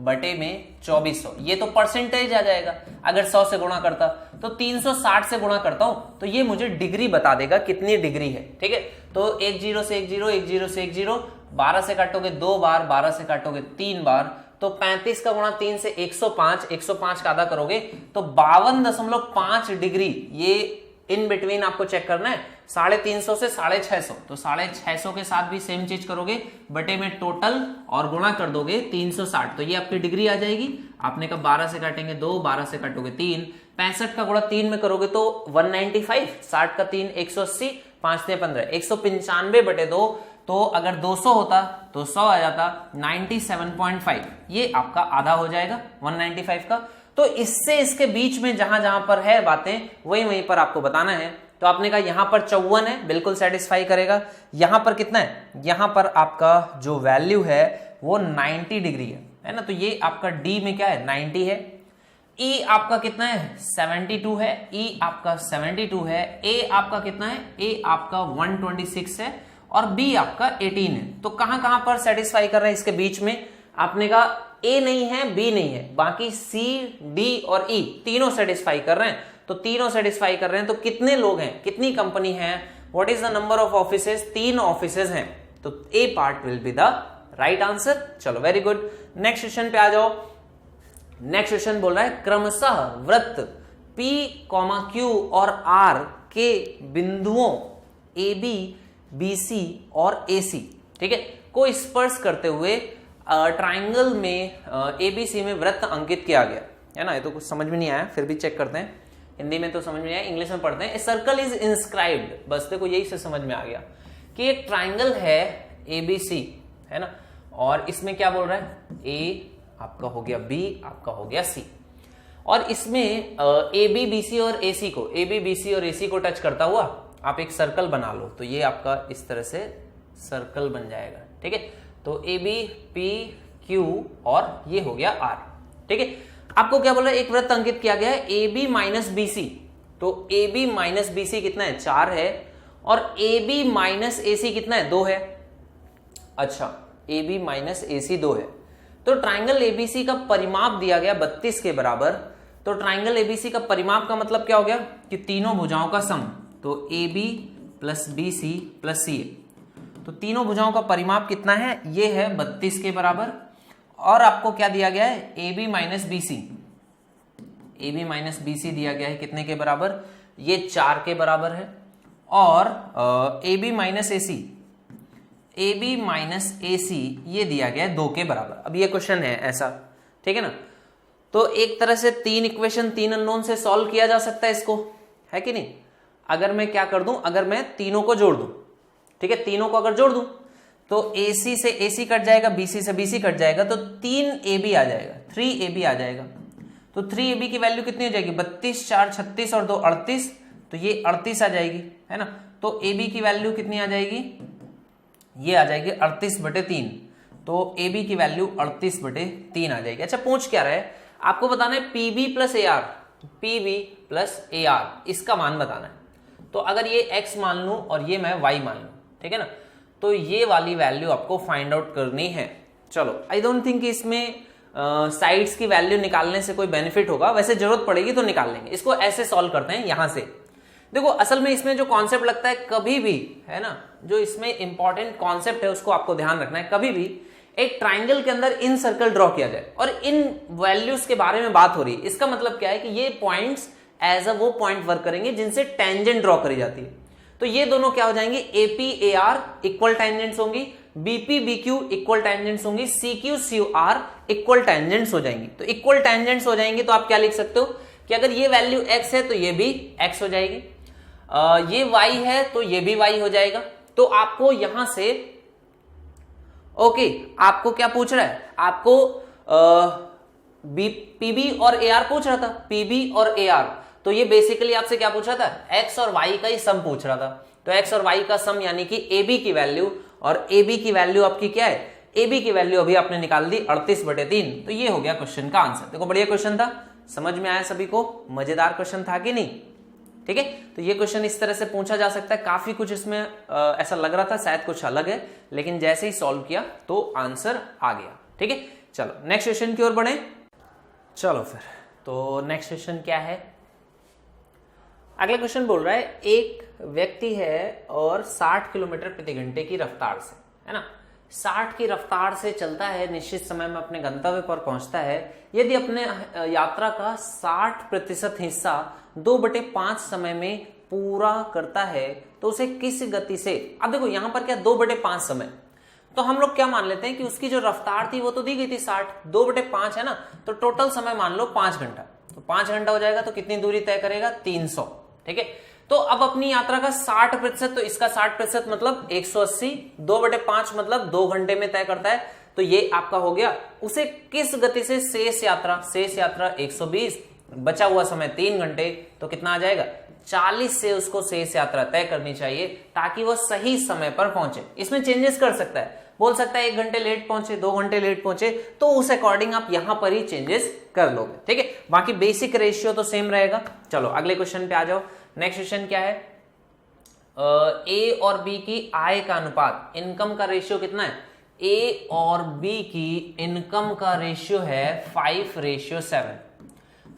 S1: बटे में 2400, ये तो परसेंटेज आ जाएगा। अगर 100 से गुणा करता तो 360 से गुणा करता हूं तो ये मुझे डिग्री बता देगा कितनी डिग्री है, ठीक है। तो 10 से 10, 10 से 10, 12 से काटोगे 2 बार, 12 से काटोगे 3 बार, तो 35 का गुणा 3 से 105, 105 का आधा करोगे तो 52.5 डिग्री, ये इन बिटवीन आपको चेक करना है। 350 से 650, तो 650 के साथ भी सेम चीज करोगे, बटे में टोटल और गुणा कर दोगे 360, तो ये आपकी डिग्री आ जाएगी। आपने कहा 12 से काटेंगे 2, 12 से काटोगे 3, 65 का गुणा 3 में करोगे तो 195, 60 का 3 180, 5 से 15, 195 बटे 2, तो अगर 200 होता तो 100 आ जाता, 97.5, ये आपका आधा हो जाएगा 195 का। तो इससे इसके बीच में जहां जहां पर है बातें वही वहीं पर आपको बताना है। तो आपने कहा यहां पर 54 है, बिल्कुल सेटिस्फाई करेगा। यहां पर कितना है, यहां पर आपका जो वैल्यू है वो 90 डिग्री है ना, तो ये आपका डी में क्या है 90 है। ई आपका कितना है 72 है, ई आपका 72 है, ए आपका कितना है, ए आपका 126 है और बी आपका 18 है। तो कहां पर सेटिस्फाई कर रहे हैं इसके बीच में, आपने कहा ए नहीं है, बी नहीं है, बाकी सी, डी और ई तीनों सेटिस्फाई कर रहे हैं। तो तीनों सेटिस्फाई कर रहे हैं, तो कितने लोग हैं, कितनी कंपनी है, what is the number of offices, 3 offices हैं, तो A part will be the right answer. चलो वेरी गुड, नेक्स्ट क्वेश्चन पे आ जाओ। नेक्स्ट क्वेश्चन बोल रहा है क्रमशः वृत्त P, Q और R के बिंदुओं AB, BC और AC, ठीक है, को स्पर्श करते हुए ट्राइंगल में ABC में वृत्त अंकित किया गया है ना। ये तो कुछ समझ में नहीं आया, फिर भी चेक करते हैं, हिंदी में तो समझ में नहीं आया, इंग्लिश में पढ़ते हैं। ए सर्कल इज इंस्क्राइब्ड, बस देखो यही से समझ में आ गया कि एक ट्राइंगल है ABC है ना, और इसमें क्या बोल रहा है, A आपका हो गया, B आपका हो गया, C, और इसमें AB, BC और AC को, AB, BC और AC को टच करता हुआ आप एक सर्कल बना लो, तो ये आपका इस तरह से सर्कल बन जाएगा, ठीक है। तो AB, P, Q और ये हो गया R, ठीक है। आपको क्या बोल रहा है, एक वृत्त अंकित किया गया है AB माइनस BC, तो AB माइनस BC कितना है 4 है, और AB माइनस AC कितना है 2 है। अच्छा, AB माइनस AC 2 है, तो ट्राइंगल ABC का परिमाप दिया गया 32 के बराबर। तो ट्राइंगल ABC का परिमाप का मतलब क्या हो गया कि तीनों भुजाओं का सम, तो AB plus BC plus CA, तो तीनों भुजाओं का परिमाप कितना है, ये है 32 के बराबर। और आपको क्या दिया गया है, AB minus BC, AB minus BC दिया गया है कितने के बराबर, ये 4 के बराबर है। और AB minus AC, AB minus AC ये दिया गया है 2 के बराबर। अब ये क्वेश्चन है ऐसा, ठीक है ना, तो एक तरह से 3 इक्वेशन 3 अननोन से सॉल्व किया जा सकता है इसको, है कि नहीं। अगर मैं क्या कर दूं, अगर मैं तीनों को जोड़ दूं, ठीक है, तीनों को अगर जोड़ दूं तो AC से AC कट जाएगा, BC से BC कट जाएगा, तो 3AB आ जाएगा, 3AB आ जाएगा। तो 3AB की वैल्यू कितनी हो जाएगी, 32, 4 36 और 2 38, तो ये 38 आ जाएगी, है ना। तो AB की वैल्यू कितनी आ जाएगी, ये आ जाएगी 38 बटे 3, तो AB की वैल्यू 38 बटे 3 आ जाएगी। अच्छा, पूछ क्या रहा है, आपको बताना है PB plus AR, PB plus AR इसका मान बताना है। तो अगर ये X मान लूं और ये मैं Y मान लूं, ठीक है ना, तो ये वाली वैल्यू आपको फाइंड आउट करनी है। चलो, आई डोंट थिंक इसमें साइड्स की वैल्यू निकालने से कोई बेनिफिट होगा, वैसे जरूरत पड़ेगी तो निकाल लेंगे। इसको ऐसे सॉल्व करते हैं यहां से। देखो, असल में इसमें जो कॉन्सेप्ट लगता है, कभी भी है ना, जो इसमें इंपॉर्टेंट कॉन्सेप्ट है उसको आपको ध्यान रखना है। कभी भी एक ट्राइंगल के अंदर इन सर्कल ड्रॉ किया जाए और इन वैल्यूज के बारे में बात हो रही है, इसका मतलब क्या है कि ये पॉइंट्स एज अ वो पॉइंट वर्क करेंगे जिनसे टेंजेंट ड्रॉ करी जाती है। तो ये दोनों क्या हो जाएंगे, AP AR इक्वल टेंजेंट्स होंगी, BP BQ इक्वल टेंजेंट्स होंगी, CQ CR इक्वल टेंजेंट्स हो जाएंगी। तो इक्वल टेंजेंट्स हो जाएंगी तो आप क्या लिख सकते हो कि अगर ये वैल्यू x है तो ये भी x हो जाएगी, ये y है तो ये भी y हो जाएगा। तो आपको यहां से ओके, आपको क्या पूछ रहा है, आपको PB और AR पूछ रहा था, PB और AR, तो ये बेसिकली आपसे क्या पूछ रहा था, x और y का ही सम पूछ रहा था। तो x और y का सम यानी कि AB की वैल्यू, और AB की वैल्यू आपकी क्या है, AB की वैल्यू अभी आपने निकाल दी 38 बटे 3, तो ये हो गया क्वेश्चन का आंसर। देखो, बढ़िया क्वेश्चन था, समझ में आया सभी को, मजेदार क्वेश्चन था कि नहीं, ठीक है। तो ये क्वेश्चन इस तरह से पूछा जा सकता है। काफी कुछ इसमें ऐसा लग रहा था शायद कुछ अलग है, लेकिन जैसे ही सॉल्व किया तो आंसर आ गया, ठीक है। चलो नेक्स्ट क्वेश्चन की ओर बढ़े। चलो फिर, तो नेक्स्ट क्वेश्चन क्या है, अगला क्वेश्चन बोल रहा है एक व्यक्ति है और 60 किलोमीटर प्रति घंटे की रफ्तार से, है ना, 60 की रफ्तार से चलता है, निश्चित समय में अपने गंतव्य पर पहुंचता है। यदि अपने यात्रा का 60% हिस्सा 2/5 समय में पूरा करता है तो उसे किस गति से, अब देखो यहां पर क्या 2/5 समय, तो हम लोग क्या मान लेते हैं कि उसकी जो रफ्तार थी वो तो दी गई थी 60, 2/5 है ना, तो टोटल समय मान लो 5 घंटा, तो 5 घंटा हो जाएगा तो कितनी दूरी तय करेगा 300। ठीक है, तो अब अपनी यात्रा का 60%, तो इसका 60% मतलब 180, 2/5 मतलब 2 घंटे में तय करता है, तो ये आपका हो गया। उसे किस गति से शेष यात्रा 120, बचा हुआ समय 3 घंटे, तो कितना आ जाएगा 40 से उसको शेष यात्रा तय करनी चाहिए ताकि वो सही समय पर पहुंचे। इसमें चेंजेस कर सकता है, बोल सकता है 1 घंटे लेट पहुंचे, 2 घंटे लेट पहुंचे, तो उस अकॉर्डिंग आप यहां पर ही चेंजेस कर लोगे। ठीक है, बाकी बेसिक रेशियो तो सेम रहेगा। चलो अगले क्वेश्चन पे आ जाओ। नेक्स्ट क्वेश्चन क्या है, ए और बी की आय का अनुपात, इनकम का रेशियो कितना है, ए और बी की इनकम का रेशियो है 5:7,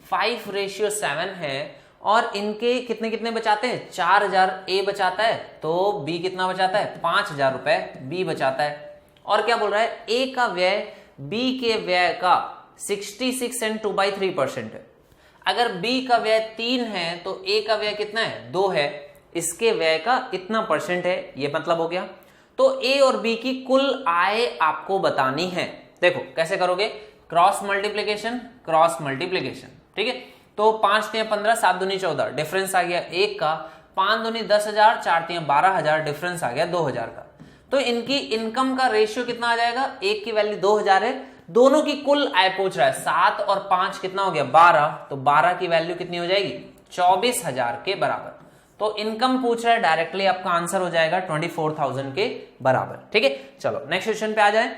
S1: 5:7 है, और इनके कितने कितने बचाते हैं, 4000 ए बचाता है, तो बी कितना बचाता है 5000 रुपए बी बचाता है। और क्या बोल रहा है, ए का व्यय बी के व्यय का 66 and 2/3% है। अगर बी का व्यय 3 है तो ए का व्यय कितना है 2 है, इसके व्यय का इतना परसेंट है, ये मतलब हो गया। तो ए और बी की कुल आय आपको बतानी है। देखो कैसे करोगे, क्रॉस मल्टीप्लीकेशन, ठीक है, तो 5 × 15, 7 दूनी 14, डिफरेंस आ गया 1 का, 5 दूनी 10,000, 4 × 12,000, डिफरेंस आ गया 2000 का। तो इनकी इनकम का रेशियो कितना आ जाएगा, एक की वैल्यू 2000 है, दोनों की कुल आय पूछ रहा है, 7 और 5 कितना हो गया 12, तो 12 की वैल्यू कितनी हो जाएगी 24,000 के बराबर। तो इनकम पूछ रहा है, डायरेक्टली आपका आंसर हो जाएगा 24,000 के बराबर। ठीक है, चलो नेक्स्ट क्वेश्चन पे आ जाए।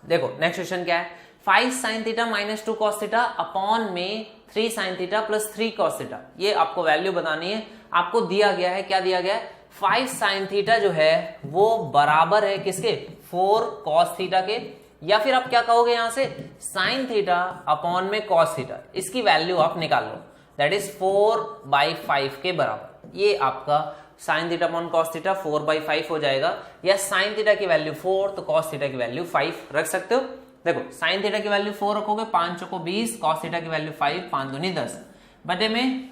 S1: देखो नेक्स्ट क्वेश्चन क्या है, 5 sin theta - 2 cos theta upon में 3 sin थीटा + 3 cos थीटा, ये आपको वैल्यू बतानी है। आपको दिया गया है, क्या दिया गया है, 5 sin थीटा जो है वो बराबर है किसके, 4 cos थीटा के, या फिर आप क्या कहोगे यहां से sin थीटा अपॉन में cos थीटा, इसकी वैल्यू आप निकाल लो, दैट इज 4/5 के बराबर। ये आपका sin theta upon cos theta 4/5 हो जाएगा, या sin थीटा की वैल्यू 4 तो cos थीटा की वैल्यू 5 रख सकते हो। देखो sin थीटा की वैल्यू 4 रखोगे, 5 चौको 20, cos थीटा की वैल्यू 5, 5 दूनी 10, बटे में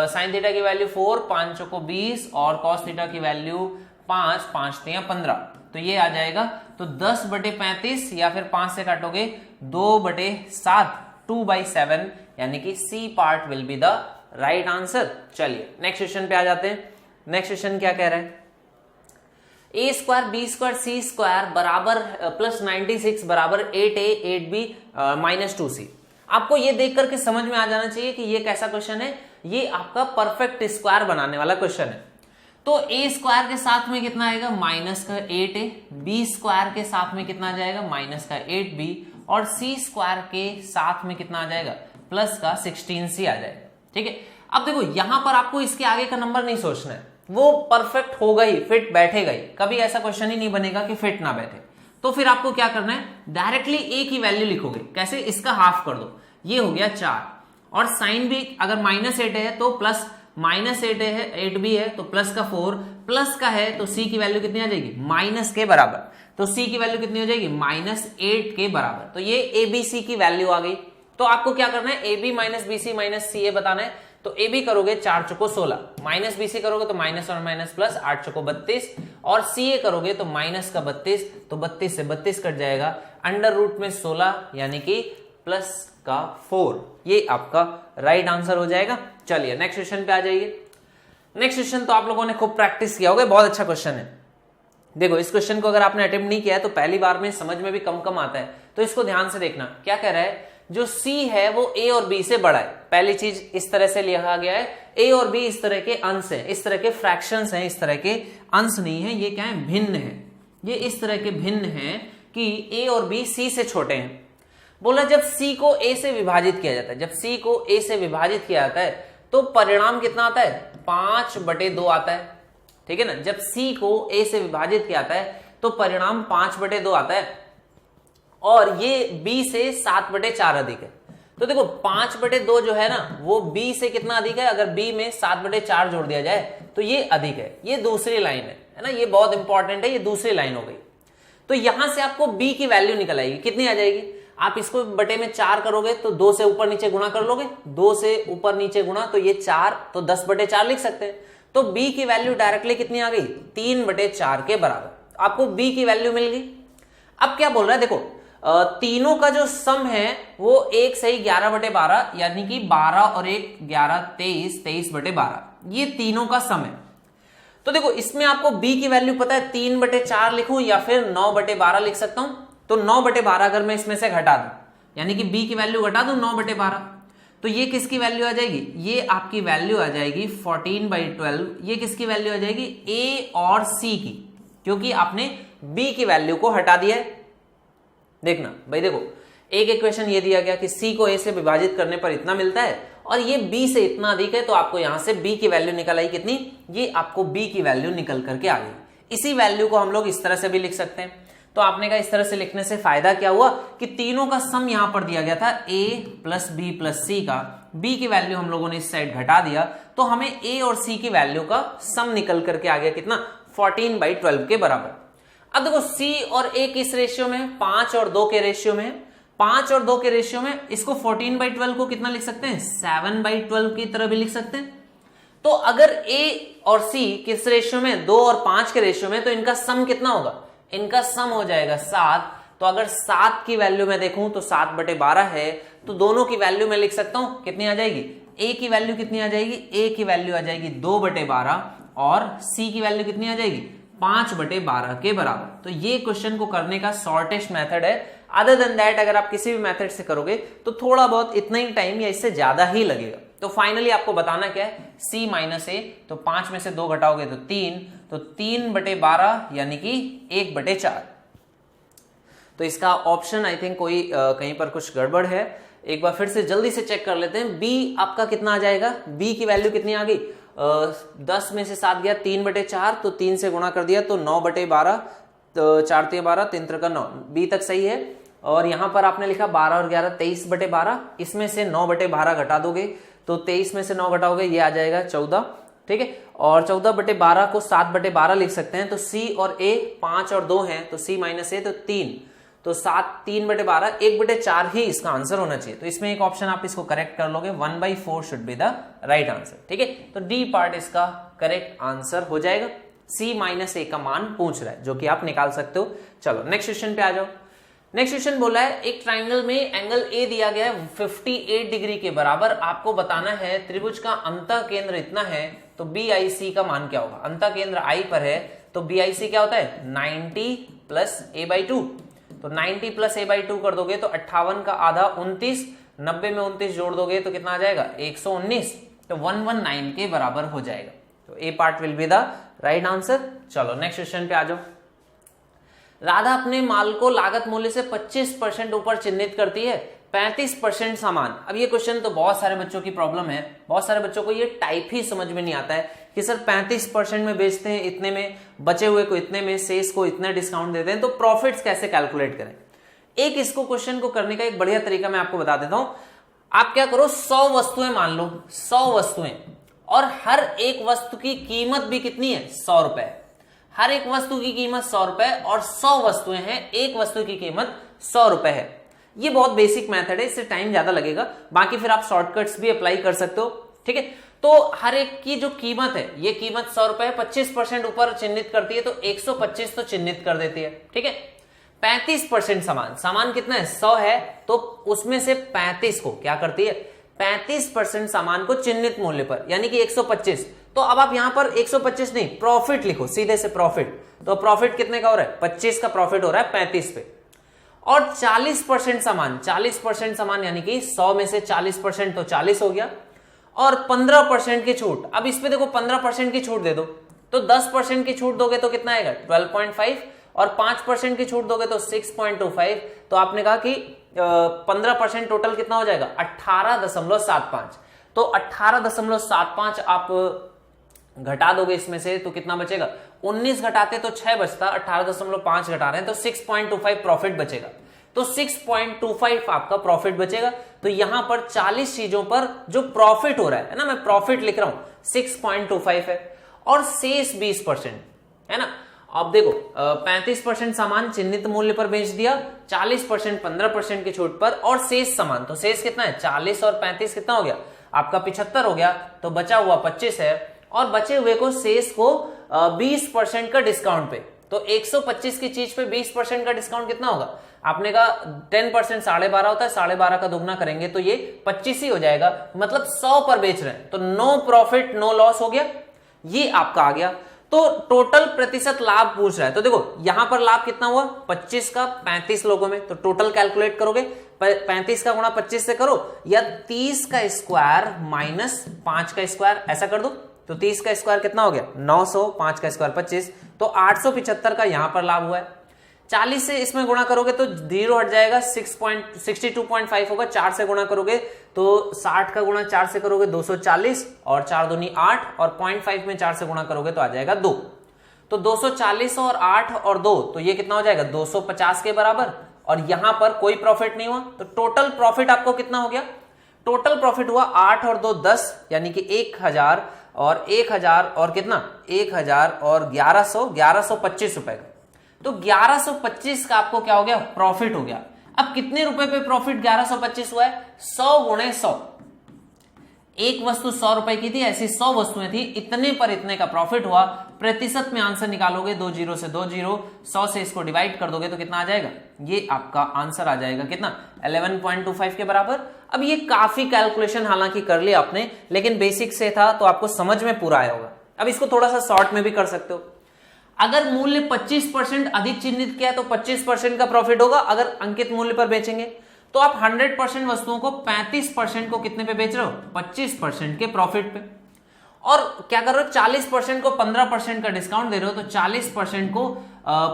S1: sin थीटा की वैल्यू 4, 5 चौको 20, और cos थीटा की वैल्यू 5, 5 × 15, तो ये आ जाएगा, तो 10/35, या फिर 5 से काटोगे 2/7, 2/7, यानी कि C part will be the right answer. चलिए नेक्स्ट क्वेश्चन पे आ जाते हैं। नेक्स्ट क्वेश्चन क्या कह रहा है, a² b² c² बराबर +96 बराबर 8a 8b -2c। आपको ये देख करके समझ में आ जाना चाहिए कि ये कैसा क्वेश्चन है, ये आपका परफेक्ट स्क्वायर बनाने वाला क्वेश्चन है। तो a² के साथ में कितना आएगा -8a, b² के साथ में कितना आ जाएगा -8b, और c² के साथ में कितना आ जाएगा +16c आ जाएगा। ठीक है, अब देखो यहां पर आपको इसके आगे का नंबर नहीं सोचना है, वो परफेक्ट होगा ही, फिट बैठेगा ही, कभी ऐसा क्वेश्चन ही नहीं बनेगा कि फिट ना बैठे। तो फिर आपको क्या करना है, डायरेक्टली ए की वैल्यू लिखोगे, कैसे, इसका हाफ कर दो, ये हो गया 4, और साइन भी अगर -8 है तो प्लस -8 है, 8b है तो प्लस का 4, प्लस का है तो सी की वैल्यू कितनी आ जाएगी माइनस के बराबर, तो सी की वैल्यू कितनी हो जाएगी -8 के बराबर। तो ये ए बी सी की वैल्यू आ गई। तो आपको क्या करना है, ए बी - बी सी - सी ए बताना है। तो ए बी करोगे 4 चौको 16, माइनस बी सी करोगे तो माइनस और माइनस प्लस 8 चौको 32, और सी ए करोगे तो माइनस का 32, तो 32 से 32 कट जाएगा, अंडर रूट में 16 यानी कि प्लस का 4, ये आपका राइट आंसर हो जाएगा। चलिए नेक्स्ट क्वेश्चन पे आ जाइए। नेक्स्ट क्वेश्चन तो आप लोगों ने खूब प्रैक्टिस किया होगा, बहुत अच्छा क्वेश्चन है। देखो इस क्वेश्चन को अगर आपने अटेम्प्ट नहीं किया है तो पहली बार में समझ में भी कम आता है, तो इसको ध्यान से देखना। क्या कह रहा है, जो C है वो A और B से बड़ा है। पहली चीज इस तरह से लिखा गया है, A और B इस तरह के अंश हैं, इस तरह के फ्रैक्शंस हैं, इस तरह के अंश नहीं है, ये क्या है, भिन्न है। ये इस तरह के भिन्न हैं कि A और B C से छोटे हैं। बोला जब C को A से विभाजित किया जाता है, जब C को A से विभाजित किया जाता है तो परिणाम कितना आता है, 5/2 आता है। ठीक है ना, जब C को A से विभाजित किया जाता है तो परिणाम 5/2 आता है, और ये B से 7/4 अधिक है। तो देखो 5/2 जो है ना वो B से कितना अधिक है, अगर B में 7/4 जोड़ दिया जाए तो ये अधिक है। ये दूसरी लाइन है ना, ये बहुत इंपॉर्टेंट है, ये दूसरी लाइन हो गई। तो यहां से आपको B की वैल्यू निकल आएगी, कितनी आ जाएगी, आप इसको बटे में 4 करोगे तो 2 से ऊपर नीचे गुणा कर लोगे, 2 से ऊपर नीचे गुणा तो ये 4, तो 10/4 लिख सकते हैं। तो b की वैल्यू डायरेक्टली कितनी आ गई, 3/4 के बराबर। आपको b की वैल्यू मिल गई। अब क्या बोल रहा है, देखो तीनों का जो सम है वो 1 सही 11/12, यानी कि 12 और 1 11 23, 23/12, ये तीनों का सम है। तो देखो इसमें आपको b की वैल्यू पता है, 3/4 लिखूं या फिर 9/12 लिख सकता हूं। तो 9/12 अगर मैं इसमें से घटा दूं, यानी कि b की वैल्यू घटा दूं 9/12, तो ये किसकी वैल्यू आ जाएगी, ये आपकी वैल्यू आ जाएगी 14/12। ये किसकी वैल्यू आ जाएगी, a और c की, क्योंकि आपने b की वैल्यू को हटा दिया है। देखना भाई, देखो एक इक्वेशन ये दिया गया कि c को a से विभाजित करने पर इतना मिलता है और ये b से इतना अधिक है, तो आपको यहां से b की वैल्यू निकल आई कितनी, ये आपको b की वैल्यू निकल करके आ गई। इसी वैल्यू को हम लोग इस तरह से भी लिख सकते हैं। तो आपने कहा इस तरह से लिखने से फायदा क्या हुआ कि तीनों का सम यहां पर दिया गया था a + b + c का, b की वैल्यू हम लोगों ने इस साइड घटा दिया, तो हमें a और c की वैल्यू का सम निकल करके आ गया कितना, 14/12 के बराबर। अब देखो c और a किस रेशियो में, 5 और 2 के रेशियो में। 5 और 2 के रेशियो में इसको 14/12 को कितना लिख सकते हैं, 7/12 की तरह भी लिख सकते हैं। तो अगर a और c किस रेशियो में, 2 और 5 के रेशियो में, तो इनका सम कितना होगा, इनका सम हो जाएगा 7। तो अगर 7 की वैल्यू मैं देखूं तो 7/12 है, तो दोनों की वैल्यू मैं लिख सकता हूं कितनी आ जाएगी, a की वैल्यू कितनी आ जाएगी, a की वैल्यू आ जाएगी 2/12 और c की वैल्यू कितनी आ जाएगी, 5/12 के बराबर। तो ये क्वेश्चन को करने का शॉर्टेस्ट मेथड है। अदर देन दैट अगर आप किसी भी मेथड से करोगे तो थोड़ा बहुत इतना ही टाइम या इससे ज्यादा ही लगेगा। तो फाइनली आपको बताना क्या है, c - a, तो 5 में से 2 घटाओगे तो 3, तो 3/12 यानी कि 1/4। तो इसका ऑप्शन आई थिंक कोई कहीं पर कुछ गड़बड़ है। एक बार फिर से जल्दी से चेक कर लेते हैं, b आपका कितना आ जाएगा, b की वैल्यू कितनी आ गई, 10 में से 7 गया 3/4, तो 3 से गुणा कर दिया तो 9/12, तो 4 × 12, 3 × 9, b तक सही है। और यहां पर आपने लिखा 12 और 11 23/12, इसमें से 9/12 घटा दोगे तो 23 में से 9 घटाओगे ये आ जाएगा 14, ठीक है। और 14/12 को 7/12 लिख सकते हैं। तो c और a 5 और 2 हैं, तो c - a तो 3, तो 7 3/12, 1/4 ही इसका आंसर होना चाहिए। तो इसमें एक ऑप्शन आप इसको करेक्ट कर लोगे, 1/4 should be the right answer, ठीक है। तो डी पार्ट इसका करेक्ट आंसर हो जाएगा। c - a का मान पूछ रहा है, जो कि आप निकाल सकते हो। चलो नेक्स्ट क्वेश्चन पे आ जाओ। नेक्स्ट क्वेश्चन बोला है एक ट्राइंगल में एंगल ए दिया गया है 58 डिग्री के बराबर, आपको बताना है त्रिभुज का अंतः केंद्र इतना है, तो BIC का मान क्या होगा। अंतः केंद्र I पर है, तो BIC क्या होता है 90 + a/2, तो 90 + a/2 कर दोगे तो 58 का आधा 29, 90 में 29 जोड़ दोगे तो कितना आ जाएगा 119, तो 119 के बराबर हो जाएगा। तो A part will be the right answer. चलो नेक्स्ट क्वेश्चन पे आ जाओ। राधा अपने माल को लागत मूल्य से 25% ऊपर चिन्हित करती है, 35% सामान। अब ये क्वेश्चन तो बहुत सारे बच्चों की प्रॉब्लम है, बहुत सारे बच्चों को ये टाइप ही समझ में नहीं आता है कि सर 35% में बेचते हैं इतने में, बचे हुए को इतने में, शेष को इतने डिस्काउंट देते हैं, तो प्रॉफिट्स कैसे कैलकुलेट करें। एक इसको क्वेश्चन को करने का एक बढ़िया तरीका मैं आपको बता देता हूं। आप क्या करो, 100 वस्तुएं मान लो, 100 वस्तुएं, और हर एक वस्तु की कीमत भी कितनी है 100 रुपए। हर एक वस्तु की कीमत 100 रुपए और 100 वस्तुएं हैं, एक वस्तु की कीमत 100 रुपए है। ये बहुत बेसिक मेथड है, इससे टाइम ज्यादा लगेगा, बाकी फिर आप शॉर्टकट्स भी अप्लाई कर सकते हो, ठीक है। तो हर एक की जो कीमत है, ये कीमत 100 रुपए है, 25% ऊपर चिन्हित करती है तो 125 तो चिन्हित कर देती है, ठीक है। 35% सामान, सामान कितना है 100 है, तो उसमें से 35 को क्या करती है, 35% सामान को चिन्हित मूल्य पर, यानी कि 125। तो अब आप यहां पर 125 नहीं, प्रॉफिट लिखो, सीधे से प्रॉफिट। तो प्रॉफिट कितने का हो रहा है 25 का प्रॉफिट हो रहा है 35 पे। और 40% सामान, 40% सामान यानी कि 100 में से 40% तो 40 हो गया, और 15% की छूट। अब इस पे देखो 15% की छूट दे दो, तो 10% की छूट दोगे तो कितना आएगा 12.5, और 5% की छूट दोगे तो 6.25। तो आपने कहा कि 15% टोटल कितना हो जाएगा 18.75। तो 18.75 आप घटा दोगे इसमें से तो कितना बचेगा, 19 घटाते तो 6 बचता, 18.5 घटा रहे हैं तो 6.25 प्रॉफिट बचेगा। तो 6.25 आपका प्रॉफिट बचेगा। तो यहां पर 40 चीजों पर जो प्रॉफिट हो रहा है ना, मैं प्रॉफिट लिख रहा हूं 6.25 है, और शेष 20% है ना। अब देखो 35% सामान चिन्हित मूल्य पर बेच दिया, 40% 15% की छूट पर, और शेष सामान, तो शेष कितना है 40 और 35 कितना हो गया आपका 75 हो गया, तो बचा हुआ 25 है। और बचे हुए को शेष को 20% का डिस्काउंट पे। तो 125 की चीज पे 20% का डिस्काउंट कितना होगा? आपने कहा 10% 12.5 होता है, 12.5 का दुगना करेंगे तो ये 25 ही हो जाएगा, मतलब 100 पर बेच रहे हैं, तो नो प्रॉफिट नो लॉस हो गया, ये आपका आ गया। तो टोटल प्रतिशत लाभ पूछ रहा है, तो देखो यहां पर लाभ कितना हुआ 25 का 35 लोगों में, तो टोटल कैलकुलेट करोगे 35 का गुणा 25 से करो, या 30 का स्क्वायर माइनस 5 का स्क्वायर, ऐसा कर दो। तो 30 का स्क्वायर कितना हो गया 900, 5 का स्क्वायर 25, तो 875 का यहां पर लाभ हुआ है। 40 से इसमें गुणा करोगे तो 0 हट जाएगा, 62.5 होगा। 4 से गुणा करोगे तो 60 का गुणा 4 से करोगे 240, और 4 दूनी 8, और 0.5 में 4 से गुणा करोगे तो आ जाएगा 2। तो 240 और 8 और 2, तो ये कितना हो जाएगा 250 के बराबर, और यहां पर कोई प्रॉफिट नहीं हुआ। तो टोटल प्रॉफिट आपको कितना हो गया? टोटल प्रॉफिट हुआ 8 और 2 10, यानी कि 1000 और 1000 और कितना 1000 और 1125 रुपए का। तो 1125 का आपको क्या हो गया प्रॉफिट हो गया। अब कितने रुपए पे प्रॉफिट 1125 हुआ है? 100 गुणे 100। एक वस्तु 100 रुपए की थी, ऐसी 100 वस्तुएं थी, इतने पर इतने का प्रॉफिट हुआ। प्रतिशत में आंसर निकालोगे, 2 0 से 2 0, 100 से इसको डिवाइड कर दोगे तो कितना आ जाएगा? ये आपका आंसर आ जाएगा कितना 11.25 के बराबर। अब ये काफी कैलकुलेशन हालांकि कर लिया आपने, लेकिन बेसिक से था तो आपको समझ में पूरा आया होगा। अब इसको थोड़ा सा शॉर्ट में भी कर सकते हो। अगर मूल्य 25% अधिक चिन्हित किया तो 25% का प्रॉफिट होगा। अगर अंकित मूल्य पर बेचेंगे तो आप 100% वस्तुओं को 35% को कितने पे बेच रहे हो? 25% के प्रॉफिट पे। और क्या कर रहे हो 40% को 15% का डिस्काउंट दे रहे हो, तो 40% को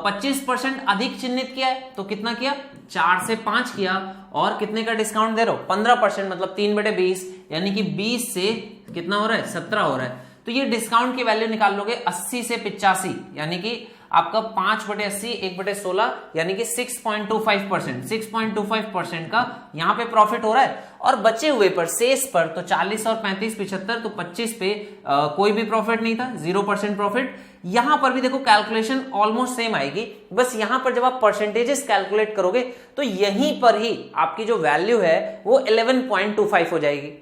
S1: 25% अधिक चिन्हित किया है तो कितना किया 4 से 5 किया, और कितने का डिस्काउंट दे रहे हो 15%, मतलब 3/20, यानी कि 20 से कितना हो रहा है 17 हो रहा है। तो ये डिस्काउंट की वैल्यू निकाल लोगे 80 से 85, यानी कि आपका 5/80 1/16, यानी कि 6.25%। 6.25% का यहाँ पे प्रॉफिट हो रहा है। और बचे हुए पर शेष पर तो 40 और 35 75, तो 25 पे कोई भी प्रॉफिट नहीं था, 0% प्रॉफिट। यहां पर भी देखो कैलकुलेशन ऑलमोस्ट सेम आएगी, बस यहां पर जब आप परसेंटेजेस कैलकुलेट करोगे तो यहीं पर ही आपकी जो वैल्यू है वो 11.25 हो जाएगी।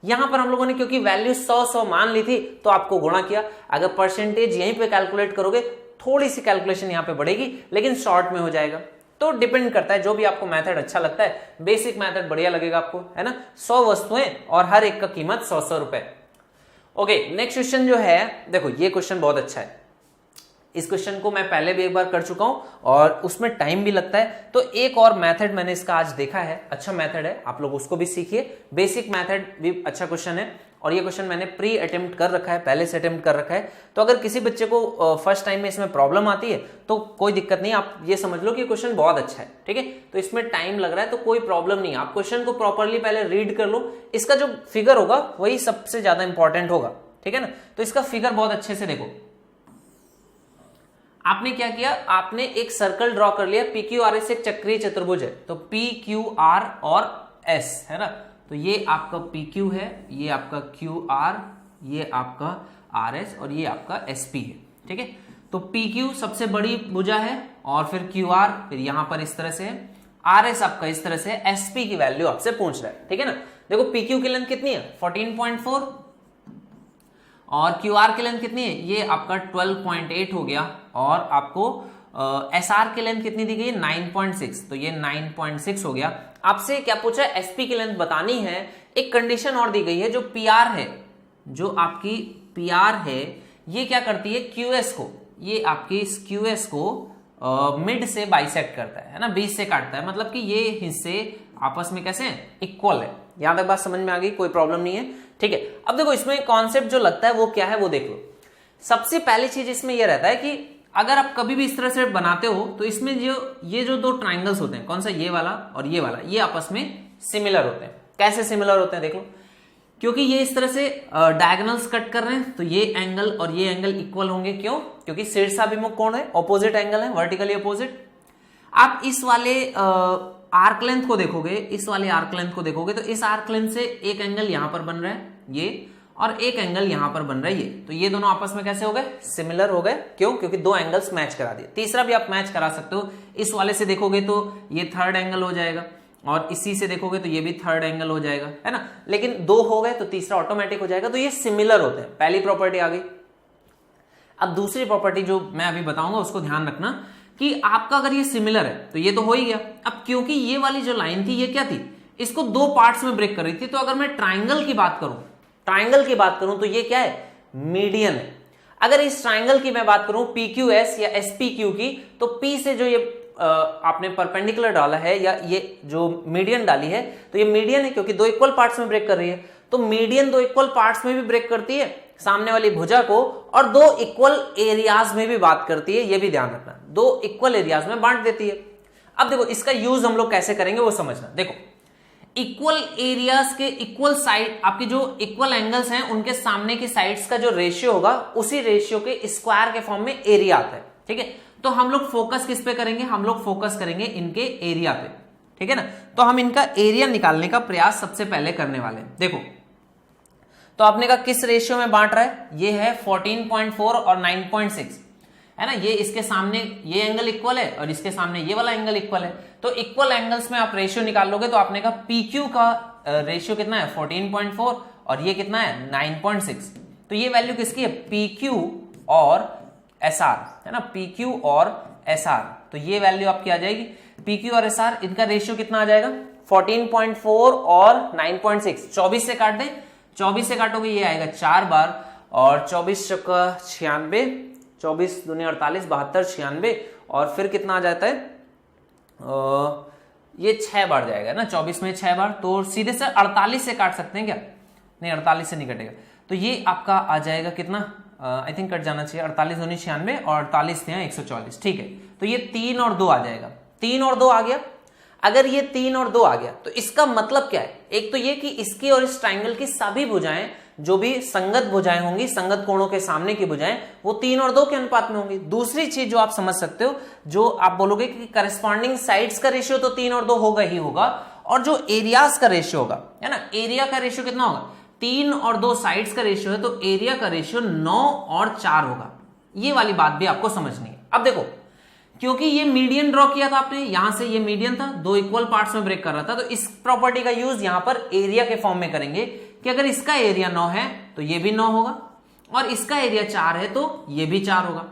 S1: यहां पर हम लोगों ने क्योंकि वैल्यू 100 मान ली थी तो आपको गुणा किया। अगर परसेंटेज यहीं पे कैलकुलेट करोगे थोड़ी सी कैलकुलेशन यहां पे बढ़ेगी, लेकिन शॉर्ट में हो जाएगा। तो डिपेंड करता है, जो भी आपको मेथड अच्छा लगता है। बेसिक मेथड बढ़िया लगेगा आपको, है ना। 100 वस्तुएं और हर एक का कीमत 100 रुपए। ओके, नेक्स्ट क्वेश्चन जो है, देखो ये क्वेश्चन बहुत अच्छा है। इस क्वेश्चन को मैं पहले भी एक बार कर चुका हूं और उसमें टाइम भी लगता है, तो एक और मेथड मैंने इसका आज देखा है, अच्छा मेथड है, आप लोग उसको भी सीखिए। बेसिक मेथड भी अच्छा क्वेश्चन है, और ये क्वेश्चन मैंने प्री अटेम्प्ट कर रखा है, पहले से अटेम्प्ट कर रखा है। तो अगर किसी बच्चे को फर्स्ट टाइम में इसमें प्रॉब्लम आती है तो कोई दिक्कत नहीं, आप ये समझ लो कि क्वेश्चन बहुत अच्छा है, ठीक है। तो इसमें टाइम लग रहा है तो कोई प्रॉब्लम नहीं, आप क्वेश्चन को प्रॉपरली पहले रीड कर लो। इसका जो फिगर होगा वही सबसे ज्यादा इंपॉर्टेंट होगा, ठीक है ना। तो इसका फिगर बहुत अच्छे से देखो। आपने क्या किया, आपने एक सर्कल ड्रॉ कर लिया, PQRS एक चक्रीय चतुर्भुज है, तो PQR और S है ना। तो ये आपका PQ है, ये आपका QR, ये आपका RS और ये आपका SP है, ठीक है। तो PQ सबसे बड़ी भुजा है, और फिर QR फिर यहां पर इस तरह से है, RS आपका इस तरह से है, SP की वैल्यू आपसे पूछ रहा है, ठीक है ना। देखो PQ की लेंथ कितनी है 14.4, और QR की लेंथ कितनी है, ये आपका 12.8 हो गया, और आपको SR की लेंथ कितनी दी गई है 9.6, तो ये 9.6 हो गया। आपसे क्या पूछा है SP की लेंथ बतानी है। एक कंडीशन और दी गई है, जो PR है, जो आपकी PR है, ये क्या करती है QS को, ये आपकी इस QS को मिड से बाइसेक्ट करता है ना, 20 से काटता है, मतलब कि ये हिस्से आपस में कैसे हैं इक्वल है। यहां तक बात समझ में आ गई, कोई प्रॉब्लम नहीं है, ठीक है। अब देखो इसमें कॉन्सेप्ट जो लगता है वो क्या है वो देख लो। सबसे पहली चीज इसमें यह रहता है कि अगर आप कभी भी इस तरह से बनाते हो तो इसमें जो ये जो दो ट्राइंगल्स होते हैं, कौन सा, ये वाला और ये वाला, ये आपस में सिमिलर होते हैं। कैसे सिमिलर होते हैं देख लो, क्योंकि ये इस तरह से डायगोनल्स कट कर रहे हैं, तो ये एंगल और ये एंगल इक्वल होंगे। क्यों? क्योंकि शीर्षाभिमुख कोण है, ऑपोजिट एंगल है, वर्टिकली ऑपोजिट। आप इस वाले आर्क लेंथ को देखोगे, इस वाले आर्क लेंथ को देखोगे, तो इस आर्क लेंथ से एक एंगल यहां पर बन रहा है ये, और एक एंगल यहां पर बन रहा है ये, तो ये दोनों आपस में कैसे हो गए, सिमिलर हो गए। क्यों? क्योंकि दो एंगल्स मैच करा दिए। तीसरा भी आप मैच करा सकते हो, इस वाले से देखोगे तो ये थर्ड एंगल हो जाएगा, और इसी से देखोगे तो ये भी थर्ड एंगल हो जाएगा, है ना। लेकिन दो हो गए तो तीसरा ऑटोमेटिक हो जाएगा, तो ये सिमिलर होते हैं। पहली प्रॉपर्टी आ गई। अब दूसरी प्रॉपर्टी जो मैं अभी बताऊंगा उसको ध्यान रखना कि आपका अगर ये सिमिलर है तो ये तो हो ही गया। अब क्योंकि ये वाली जो लाइन थी ये क्या थी, इसको दो पार्ट्स में ब्रेक कर रही थी, तो अगर मैं ट्राइंगल की बात करूं तो ये क्या है, मीडियन है। अगर इस ट्राइंगल की मैं बात करूं PQS या SPQ की, तो P से जो ये आपने परपेंडिकुलर डाला है या ये जो मीडियन डाली है, तो ये मीडियन है क्योंकि दो इक्वल पार्ट्स में ब्रेक कर रही है। तो मीडियन दो इक्वल पार्ट्स में भी ब्रेक करती है सामने वाली भुजा को, और दो इक्वल एरियाज में भी बात करती है, ये भी ध्यान रखना, दो इक्वल एरियाज में बांट देती है। अब देखो इसका यूज हम लोग कैसे करेंगे वो समझना। देखो इक्वल एरियाज के इक्वल साइड, आपके जो इक्वल एंगल्स हैं उनके सामने की साइड्स का जो रेशियो होगा, उसी रेशियो के स्क्वायर के फॉर्म में एरिया आता है, ठीक है। तो हम लोग फोकस किस पे करेंगे, हम लोग फोकस करेंगे इनके एरिया पे, ठीक है ना। तो हम इनका एरिया निकालने का प्रयास सबसे पहले करने वाले हैं। देखो तो आपने कहा किस रेशियो में बांट रहा है, ये है 14.4 और 9.6, है ना। ये इसके सामने ये एंगल इक्वल है और इसके सामने ये वाला एंगल इक्वल है, तो इक्वल एंगल्स में आप रेशियो निकाल लोगे। तो आपने कहा PQ का रेशियो कितना है 14.4 और ये कितना है 9.6, तो ये वैल्यू किसकी है, PQ और SR, है ना, PQ और SR। तो ये वैल्यू आपकी आ जाएगी PQ और SR, इनका रेशियो कितना आ जाएगा 14.4 और 9.6। 24 से काट दें, 24 से काटोगे ये आएगा 4 बार, और 24 चौका 96, 24 दूनी 48, 72, 96, और फिर कितना आ जाता है, ये 6 बार जाएगा ना, 24 में 6 बार, तो सीधे से 48 से काट सकते हैं क्या, नहीं 48 से नहीं कटेगा। तो ये आपका आ जाएगा कितना, आई थिंक कट जाना चाहिए, 48 दूनी 96 और 48 थे 144, ठीक है। तो ये 3 और 2 आ जाएगा, 3 और 2 आ गया। अगर ये 3 और 2 आ गया तो इसका मतलब क्या है, एक तो ये कि इसकी और इस ट्राइंगल की सभी भुजाएं, जो भी संगत भुजाएं होंगी, संगत कोणों के सामने की भुजाएं, वो 3 और 2 के अनुपात में होंगी। दूसरी चीज जो आप समझ सकते हो, जो आप बोलोगे कि करस्पॉन्डिंग साइड्स का रेशियो तो 3 और 2 होगा ही होगा, और जो एरियाज का रेशियो होगा, है ना, एरिया का रेशियो कितना होगा, 3 और 2 साइड्स का रेशियो है, तो एरिया का रेशियो 9 और 4 होगा। ये वाली बात भी आपको समझनी है। अब देखो क्योंकि ये मीडियन ड्रॉ किया था आपने, यहां से ये मीडियन था, दो इक्वल पार्ट्स में ब्रेक कर रहा था, तो इस प्रॉपर्टी का यूज यहां पर एरिया के फॉर्म में करेंगे कि अगर इसका एरिया 9 है तो ये भी 9 होगा, और इसका एरिया 4 है तो ये भी 4 होगा।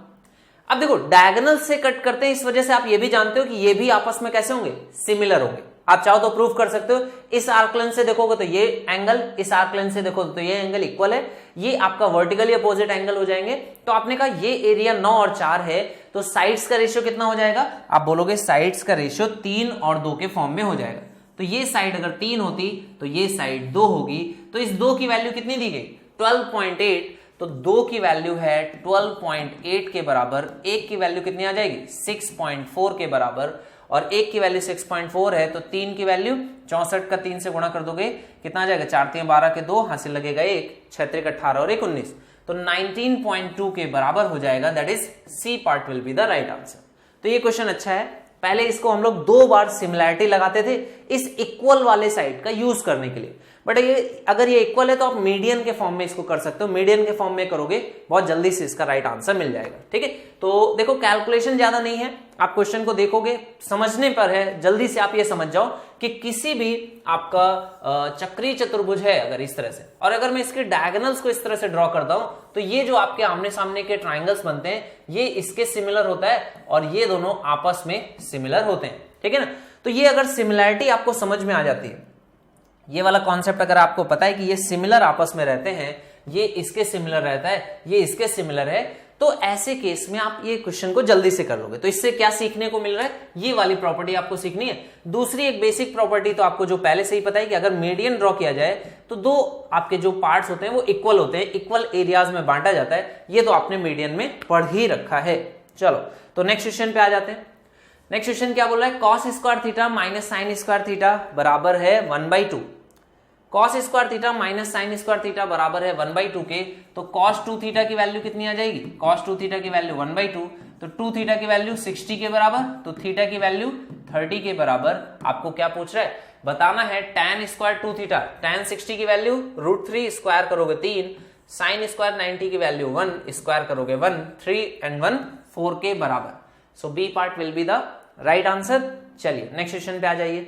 S1: अब देखो डायगोनल से कट करते हैं, इस वजह से आप ये भी जानते हो कि ये भी आपस में कैसे होंगे, सिमिलर होंगे। आप चाहो तो प्रूफ कर सकते हो, इस आर्क लेंथ से देखोगे तो ये एंगल, इस आर्क लेंथ से देखोगे तो ये एंगल इक्वल है, ये आपका वर्टिकली अपोजिट एंगल हो जाएंगे। तो आपने कहा ये एरिया 9 और 4 है, तो साइड्स का रेशियो कितना हो जाएगा, आप बोलोगे साइड्स का रेशियो 3 और 2 के फॉर्म में हो जाएगा। तो ये साइड अगर 3 होती तो ये साइड 2 होगी, तो इस 2 की वैल्यू कितनी दी गई 12.8, तो 2 की वैल्यू है 12.8 के बराबर, 1 की वैल्यू कितनी आ जाएगी 6.4 के बराबर, और 1 की वैल्यू 6.4 है, तो 3 की वैल्यू 64 का 3 से गुणा कर दोगे कितना आ जाएगा, 4 3 12 के 2, हासिल लगेगा 1, 6 3 18 और 1 19, तो 19.2 के बराबर हो जाएगा। That is C part will be the right answer. तो ये क्वेश्चन अच्छा है। पहले इसको हम लोग 2 बार सिमिलैरिटी लगाते थे इस इक्वल वाले साइड का यूज करने के लिए, बट ये अगर ये इक्वल है तो आप मीडियन के फॉर्म में इसको कर सकते हो। मीडियन के फॉर्म में करोगे बहुत जल्दी से इसका राइट आंसर मिल जाएगा, ठीक है। तो देखो कैलकुलेशन ज्यादा नहीं है, आप क्वेश्चन को देखोगे समझने पर है, जल्दी से आप ये समझ जाओ कि किसी भी आपका चक्रीय चतुर्भुज है अगर इस तरह से, और अगर मैं इसके डायगोनल्स को इस तरह से ड्रॉ करता हूं, तो ये जो आपके आमने सामने के ट्राइंगल्स बनते हैं ये इसके सिमिलर होता है, और ये दोनों आपस में सिमिलर होते हैं, ठीक है ना। तो ये अगर सिमिलैरिटी आपको समझ में आ जाती है, ये वाला कॉन्सेप्ट अगर आपको पता है कि ये सिमिलर आपस में रहते हैं, ये इसके सिमिलर रहता है, ये इसके सिमिलर है, तो ऐसे केस में आप ये क्वेश्चन को जल्दी से कर लोगे। तो इससे क्या सीखने को मिल रहा है, ये वाली प्रॉपर्टी आपको सीखनी है। दूसरी एक बेसिक प्रॉपर्टी तो आपको जो पहले से ही पता है कि अगर मीडियन ड्रॉ किया जाए तो 2 आपके जो पार्ट्स होते हैं वो इक्वल होते हैं, इक्वल एरियाज में बांटा जाता है, ये तो आपने मीडियन में पढ़ ही रखा है। चलो तो नेक्स्ट क्वेश्चन पे आ जाते हैं। नेक्स्ट क्वेश्चन क्या बोल रहा है, cos square theta minus sine square theta बराबर है 1/2। Cos square theta minus sine square theta बराबर है 1/2 के, तो कॉस 2 थीटा की वैल्यू कितनी आ जाएगी, कॉस 2 थीटा की वैल्यू 1/2, तो 2 थीटा की वैल्यू 60 के बराबर, तो थीटा की वैल्यू 30 के बराबर। आपको क्या पूछ रहा है, बताना है tan स्क्वायर 2 थीटा, tan 60 की वैल्यू √3 स्क्वायर करोगे 3, साइन स्क्वायर 90 की वैल्यू 1 स्क्वायर करोगे 1, 3 and 1 4 के बराबर। So B part will be the right answer. चलिए नेक्स्ट क्वेश्चन पे आ जाइए।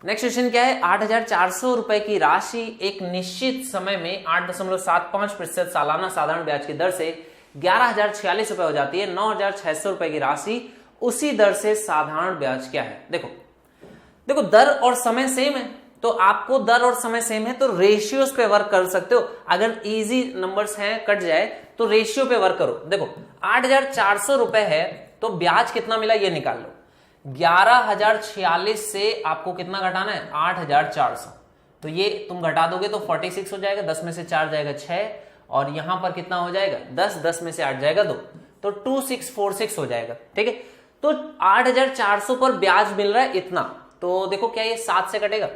S1: नेक्स्ट क्वेश्चन क्या है, 8,400 रुपए की राशि एक निश्चित समय में 8.75% सालाना साधारण ब्याज की दर से 11,046 रुपए हो जाती है। 9,600 रुपए की राशि उसी दर से साधारण ब्याज क्या है। देखो दर और समय सेम है, तो आपको दर और समय सेम है तो रेशियोज पे वर्क कर सकते हो। अगर इजी नंबर्स हैं, कट जाए तो रेशियो पे वर्क करो। देखो 8,400 रुपए है तो ब्याज कितना मिला ये निकाल लो। 11,046 से आपको कितना घटाना है, 8,400। तो ये तुम घटा दोगे तो 46 हो जाएगा, 10 में से 4 जाएगा 6, और यहां पर कितना हो जाएगा 10, 10 में से 8 जाएगा 2, तो 2646 हो जाएगा। ठीक है, तो 8,400 पर ब्याज मिल रहा है इतना। तो देखो क्या ये 7 से कटेगा,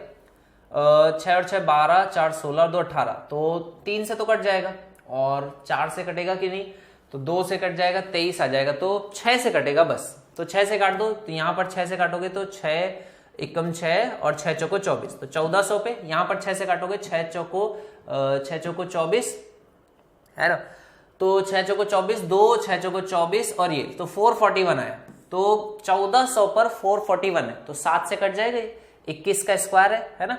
S1: 6 और 6 12, 4 16, 2 18, तो 3 से तो कट जाएगा, और 4 से कटेगा कि नहीं, तो 2 से कट जाएगा, 23 आ जाएगा, तो 6 से कटेगा बस। तो 6 से काट दो, तो यहां पर 6 से काटोगे तो 6 एकम 6 और 6 चौको 24, तो 1400 पे। यहां पर 6 से काटोगे 6 चौको 24 है ना, तो 6 चौको 24, 2 6 चौको 24 और ये तो 441 आया। तो 1400 पर 441 है, तो 7 से कट जाएगा, 21 का स्क्वायर है ना,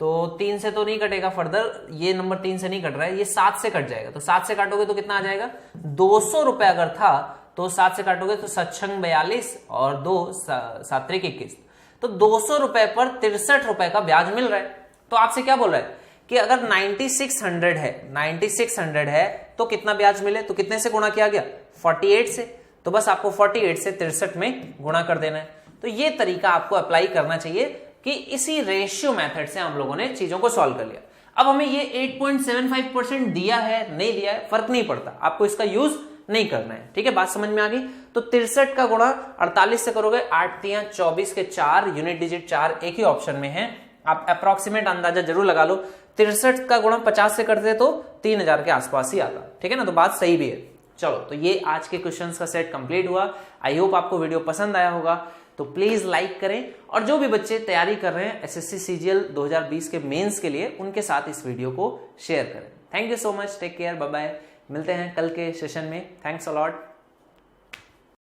S1: तो 3 से तो नहीं कटेगा फर्दर, ये नंबर 3 से नहीं कट रहा है, ये 7 से कट जाएगा। तो 7 से काटोगे तो कितना आ जाएगा, 200 रुपए अगर था तो 7 से काटोगे तो 7 42 और 2 7 21, तो 200 रुपए पर 63 रुपए का ब्याज मिल रहा है। तो आपसे क्या बोल रहा है कि अगर 9600 है तो कितना ब्याज मिले, तो कितने से गुणा किया गया, 48 से। तो बस आपको 48 से 63 में गुणा कर देना है। तो ये तरीका आपको अप्लाई करना चाहिए कि इसी रेशियो मेथड से हम लोगों ने चीजों को सॉल्व कर लिया। अब हमें ये 8.75% दिया है नहीं दिया है फर्क नहीं पड़ता, आपको इसका यूज नहीं करना है। ठीक है, बात समझ में आ गई। तो 63 का गुणा 48 से करोगे, 8 3 24 के 4 यूनिट डिजिट 4 एक ही ऑप्शन में है, आप अप्रोक्सीमेट अंदाजा जरूर लगा लो। 63 का गुणा 50 से करते तो 3000 के आसपास ही आता। ठीक है ना, तो बात सही भी है। चलो, तो ये आज के क्वेश्चंस का सेट कंप्लीट हुआ। आई होप आपको वीडियो पसंद आया होगा, तो प्लीज लाइक करें, और जो भी बच्चे तैयारी कर रहे हैं एसएससी सीजीएल 2020 के मेंस के लिए, उनके साथ इस वीडियो को शेयर करें। Thank you so much, take care, bye bye. मिलते हैं कल के सेशन में। Thanks a lot.